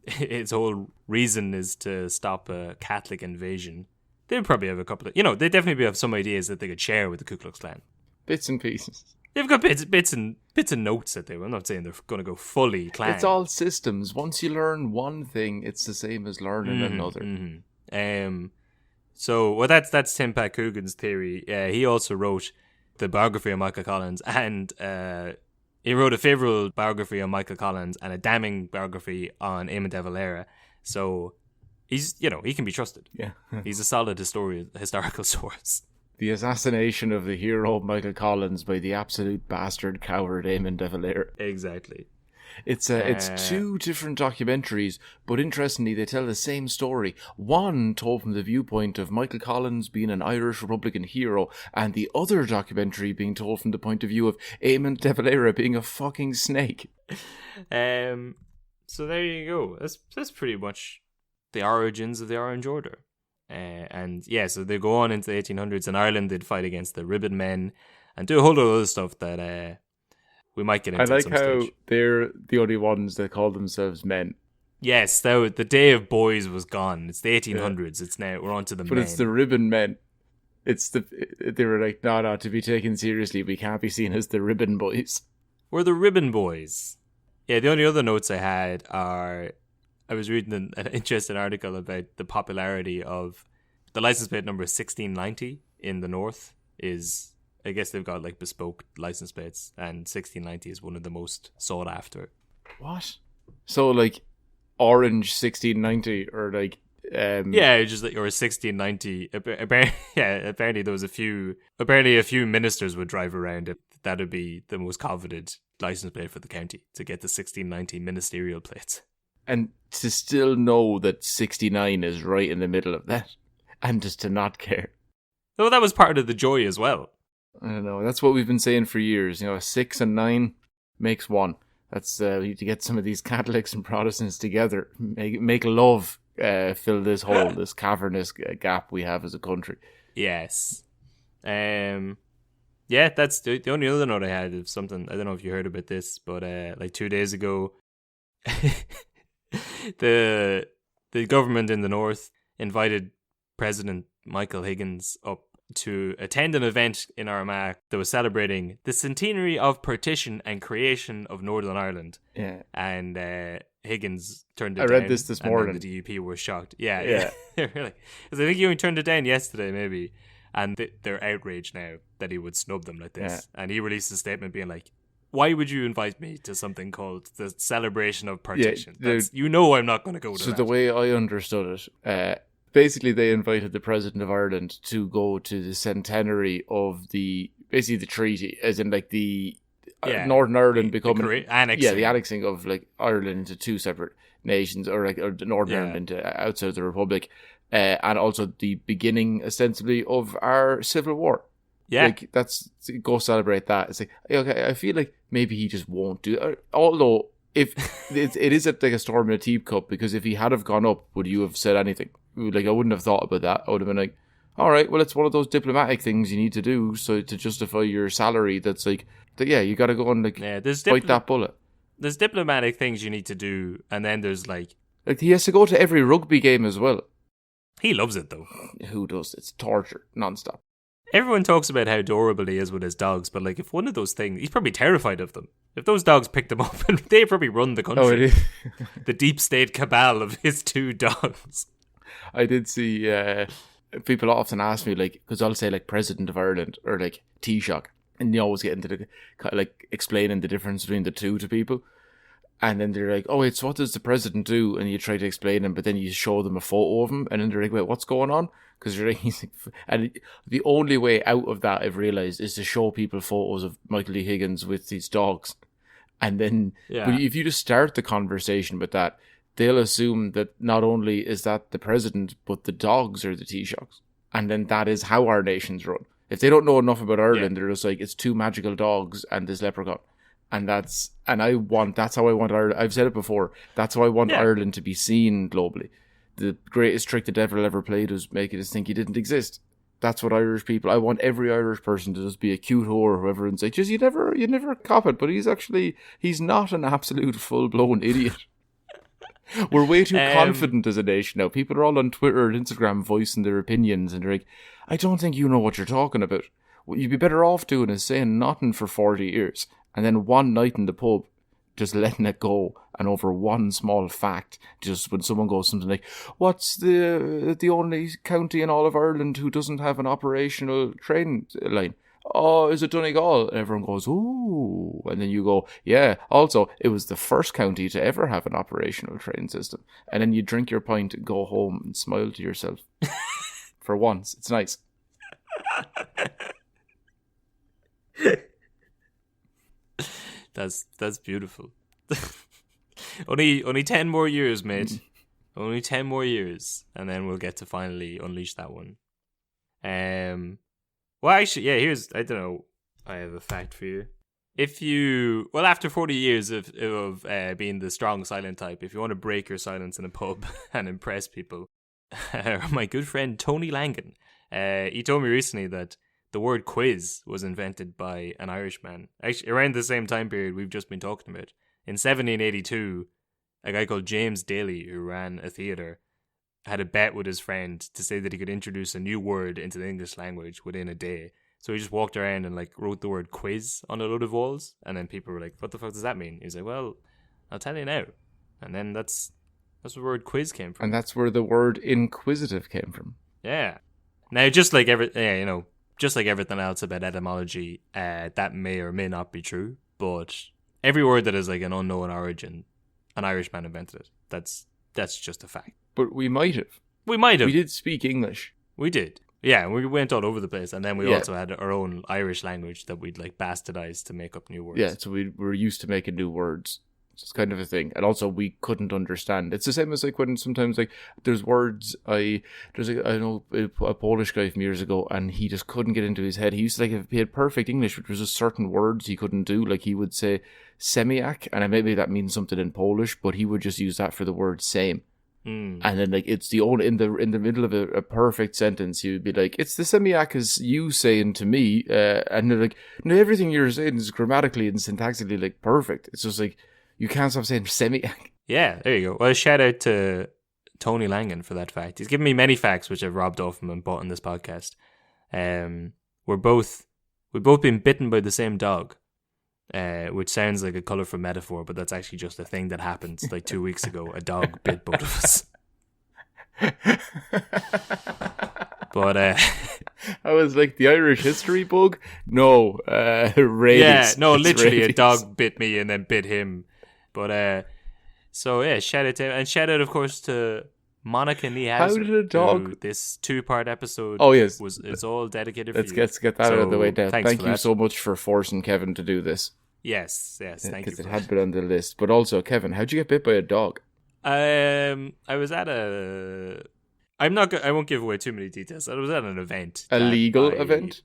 its whole reason is to stop a Catholic invasion, they'd probably have a couple of, they definitely have some ideas that they could share with the Ku Klux Klan. Bits and pieces. They've got bits and notes that I'm not saying they're going to go fully Klan. It's all systems. Once you learn one thing, it's the same as learning another. Mm-hmm. So that's Tim Pat Coogan's theory. He also wrote the biography of Michael Collins, and he wrote a favourable biography on Michael Collins and a damning biography on Eamon de Valera. So he's, he can be trusted. Yeah. He's a solid historical source. The assassination of the hero Michael Collins by the absolute bastard coward Eamon de Valera. Exactly. It's two different documentaries, but interestingly, they tell the same story. One told from the viewpoint of Michael Collins being an Irish Republican hero, and the other documentary being told from the point of view of Eamon de Valera being a fucking snake. So there you go. That's pretty much the origins of the Orange Order. So they go on into the 1800s. In Ireland, they'd fight against the Ribbon Men and do a whole lot of other stuff that we might get into. I like at some how stage. they're the only ones that call themselves men. Yes, the day of boys was gone. It's the 1800s. It's now we're on to the men. But it's the Ribbon Men. They were like, no, to be taken seriously, we can't be seen as the Ribbon Boys. We're the Ribbon Boys. Yeah, the only other notes I had are, I was reading an interesting article about the popularity of the license plate number 1690 in the north. Is, I guess they've got like bespoke license plates, and 1690 is one of the most sought after. What? So like orange 1690 or like yeah, just like, or 1690. Apparently there was a few ministers would drive around it. That would be the most coveted license plate for the county, to get the 1690 ministerial plates. And to still know that 69 is right in the middle of that, and just to not care. Well, that was part of the joy as well. I don't know. That's what we've been saying for years. 6 and 9 makes 1. That's we need to get some of these Catholics and Protestants together, make love, fill this hole, this cavernous gap we have as a country. Yes. Yeah, that's the only other note I had of something. I don't know if you heard about this, but like 2 days ago, the government in the north invited President Michael Higgins up to attend an event in Armagh that was celebrating the centenary of partition and creation of Northern Ireland. Yeah. And Higgins turned it down. down. I read this morning. And the DUP were shocked. Yeah. Really. Because I think you only turned it down yesterday, maybe. And they're outraged now that he would snub them like this. Yeah. And he released a statement being like, why would you invite me to something called the Celebration of Partition? Yeah, you know I'm not going to go to that. So the way I understood it, basically they invited the President of Ireland to go to the centenary of the treaty, as in like the Northern Ireland becoming the annexing of like Ireland into two separate nations, or like Northern Ireland into outside of the Republic, and also the beginning ostensibly of our civil war. Yeah, like that's go celebrate that. It's like, okay, I feel like maybe he just won't do it. Although if it is like a storm in a teacup, because if he had have gone up, would you have said anything? Like, I wouldn't have thought about that. I would have been like, all right, well, it's one of those diplomatic things you need to do, so to justify your salary. That's like, you got to go and like bite that bullet. There's diplomatic things you need to do, and then there's like he has to go to every rugby game as well. He loves it though. Who does? It's torture nonstop. Everyone talks about how adorable he is with his dogs, but like if one of those things, he's probably terrified of them. If those dogs picked him up, they probably run the country. The deep state cabal of his two dogs. I did see people often ask me, like, because I'll say like President of Ireland or like Taoiseach, and you always get into the like explaining the difference between the two to people. And then they're like, oh, it's what does the president do? And you try to explain him, but then you show them a photo of him, and then they're like, wait, what's going on? Because you're like, and the only way out of that, I've realised, is to show people photos of Michael D. Higgins with these dogs. And then but if you just start the conversation with that, they'll assume that not only is that the president, but the dogs are the Taoiseachs. And then that is how our nations run. If they don't know enough about Ireland, they're just like, it's two magical dogs and this leprechaun. And that's how I want Ireland. I've said it before. That's how I want Ireland to be seen globally. The greatest trick the devil ever played was making us think he didn't exist. That's what Irish people. I want every Irish person to just be a cute whore, whoever, and say, "Just you never cop it." But he's not an absolute full blown idiot. We're way too confident as a nation now. People are all on Twitter and Instagram voicing their opinions, and they're like, "I don't think you know what you're talking about. What you'd be better off doing is saying nothing for 40 years." And then one night in the pub, just letting it go, and over one small fact, just when someone goes something like, what's the only county in all of Ireland who doesn't have an operational train line? Oh, is it Donegal? And everyone goes, ooh. And then you go, yeah, also, it was the first county to ever have an operational train system. And then you drink your pint, go home, and smile to yourself. For once. It's nice. That's beautiful. only 10 more years, mate. Only 10 more years, and then we'll get to finally unleash that one. Well, actually, I don't know. I have a fact for you. After 40 years of being the strong silent type, if you want to break your silence in a pub and impress people, my good friend Tony Langan, he told me recently that the word quiz was invented by an Irishman. Actually, around the same time period we've just been talking about. In 1782, a guy called James Daly, who ran a theatre, had a bet with his friend to say that he could introduce a new word into the English language within a day. So he just walked around and like wrote the word quiz on a load of walls, and then people were like, what the fuck does that mean? He's like, well, I'll tell you now. And then that's where the word quiz came from. And that's where the word inquisitive came from. Yeah. Now, just like everything else about etymology, that may or may not be true, but every word that is like an unknown origin, an Irishman invented it. That's just a fact. But we might have. We did speak English. We did. Yeah, we went all over the place, and then we also had our own Irish language that we'd like bastardized to make up new words. Yeah, so we were used to making new words. It's kind of a thing. And also we couldn't understand. It's the same as like when sometimes like there's words I know a Polish guy from years ago, and he just couldn't get into his head. He used to he had perfect English, but there was just certain words he couldn't do. Like he would say semiak, and maybe that means something in Polish, but he would just use that for the word same. And then like it's the only in the middle of a perfect sentence, he would be like, it's the semiak as you saying to me, and they're like, no, everything you're saying is grammatically and syntactically like perfect. It's just like, you can't stop saying semiak. Yeah, there you go. Well, shout out to Tony Langan for that fact. He's given me many facts which I've robbed off him and bought in this podcast. We've both been bitten by the same dog, which sounds like a colourful metaphor, but that's actually just a thing that happened like 2 weeks ago. A dog bit both of us. But I was like, the Irish history bug? No, rabies. yeah, no, It's literally rabies. a dog bit me and then bit him. But so yeah, shout out to him. And shout out, of course, to Monica Niehauser. How did a dog- who This 2-part episode Oh, yes. it's all dedicated for Let's you. get that out of the So, way now. thanks Thank for you that. so much for forcing Kevin to do this. Yes, thank you. Because it for had been on the list. But also, Kevin, how'd you get bit by a dog? I was at a. I won't give away too many details. I was at an event. A that legal I- event?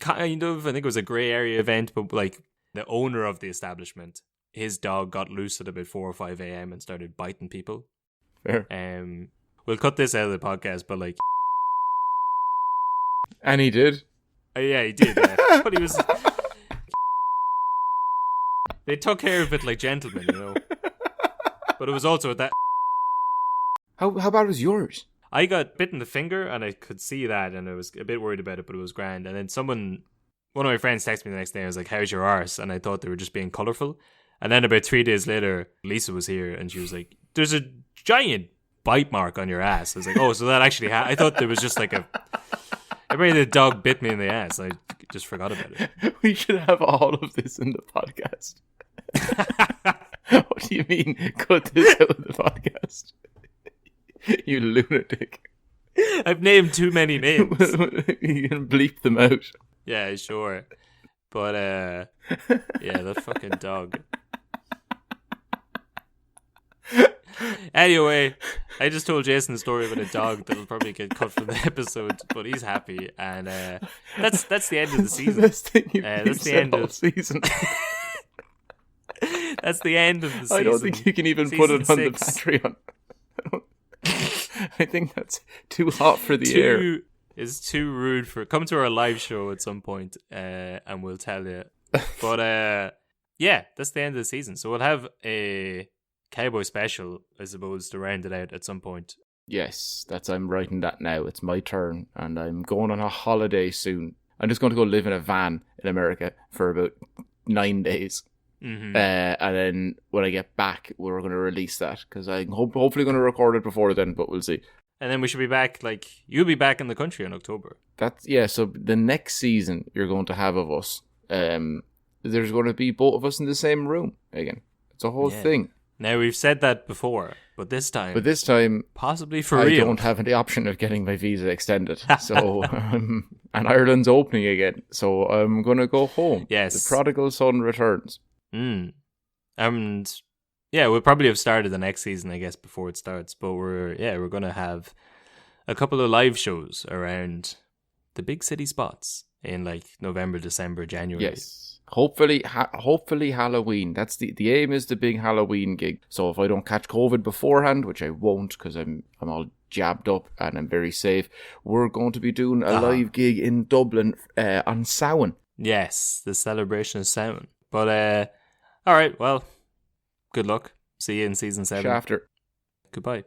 Kind of. I think it was a grey area event, but like the owner of the establishment, his dog got loose at about 4 or 5 a.m. and started biting people. Fair. We'll cut this out of the podcast, but like, And he did. yeah, he did. But he was. They took care of it like gentlemen, you know. But it was also at that. How bad was yours? I got bit in the finger and I could see that and I was a bit worried about it, but it was grand. And then one of my friends texted me the next day and was like, how's your arse? And I thought they were just being colourful. And then about 3 days later, Lisa was here and she was like, there's a giant bite mark on your ass. I was like, oh, so that actually I thought there was just like maybe the dog bit me in the ass. I just forgot about it. We should have all of this in the podcast. What do you mean? Cut this out of the podcast. You lunatic. I've named too many names. You can bleep them out. Yeah, sure. But, yeah, that fucking dog. Anyway, I just told Jason the story about a dog that'll probably get cut from the episode, but he's happy, and that's the end of the The season. best thing you've That's the said end all of season. That's the end of the season. I don't think you can even put it Season on the 6. Patreon. I think that's too hot for the air. Is too rude for. Come to our live show at some point, and we'll tell you. But yeah, that's the end of the season. So we'll have a Cowboy special, I suppose, to round it out at some point. Yes, I'm writing that now. It's my turn, and I'm going on a holiday soon. I'm just going to go live in a van in America for about 9 days. Mm-hmm. And then when I get back, we're going to release that because I'm hopefully going to record it before then, but we'll see. And then we should be back. Like you'll be back in the country in October. So the next season you're going to have of us, there's going to be both of us in the same room again. It's a whole Yeah. thing. Now we've said that before, but this time, possibly for I real. don't have the option of getting my visa extended. So, and Ireland's opening again. So I'm going to go home. Yes. The prodigal son returns. And yeah, we'll probably have started the next season, I guess, before it starts. But we're gonna have a couple of live shows around the big city spots in like November, December, January. Yes. Hopefully Halloween. That's the aim is the big Halloween gig. So if I don't catch COVID beforehand, which I won't because I'm all jabbed up and I'm very safe, we're going to be doing a live gig in Dublin on Samhain. Yes, the celebration of Samhain. But all right, well, good luck. See you in season 7. Shafter. Goodbye.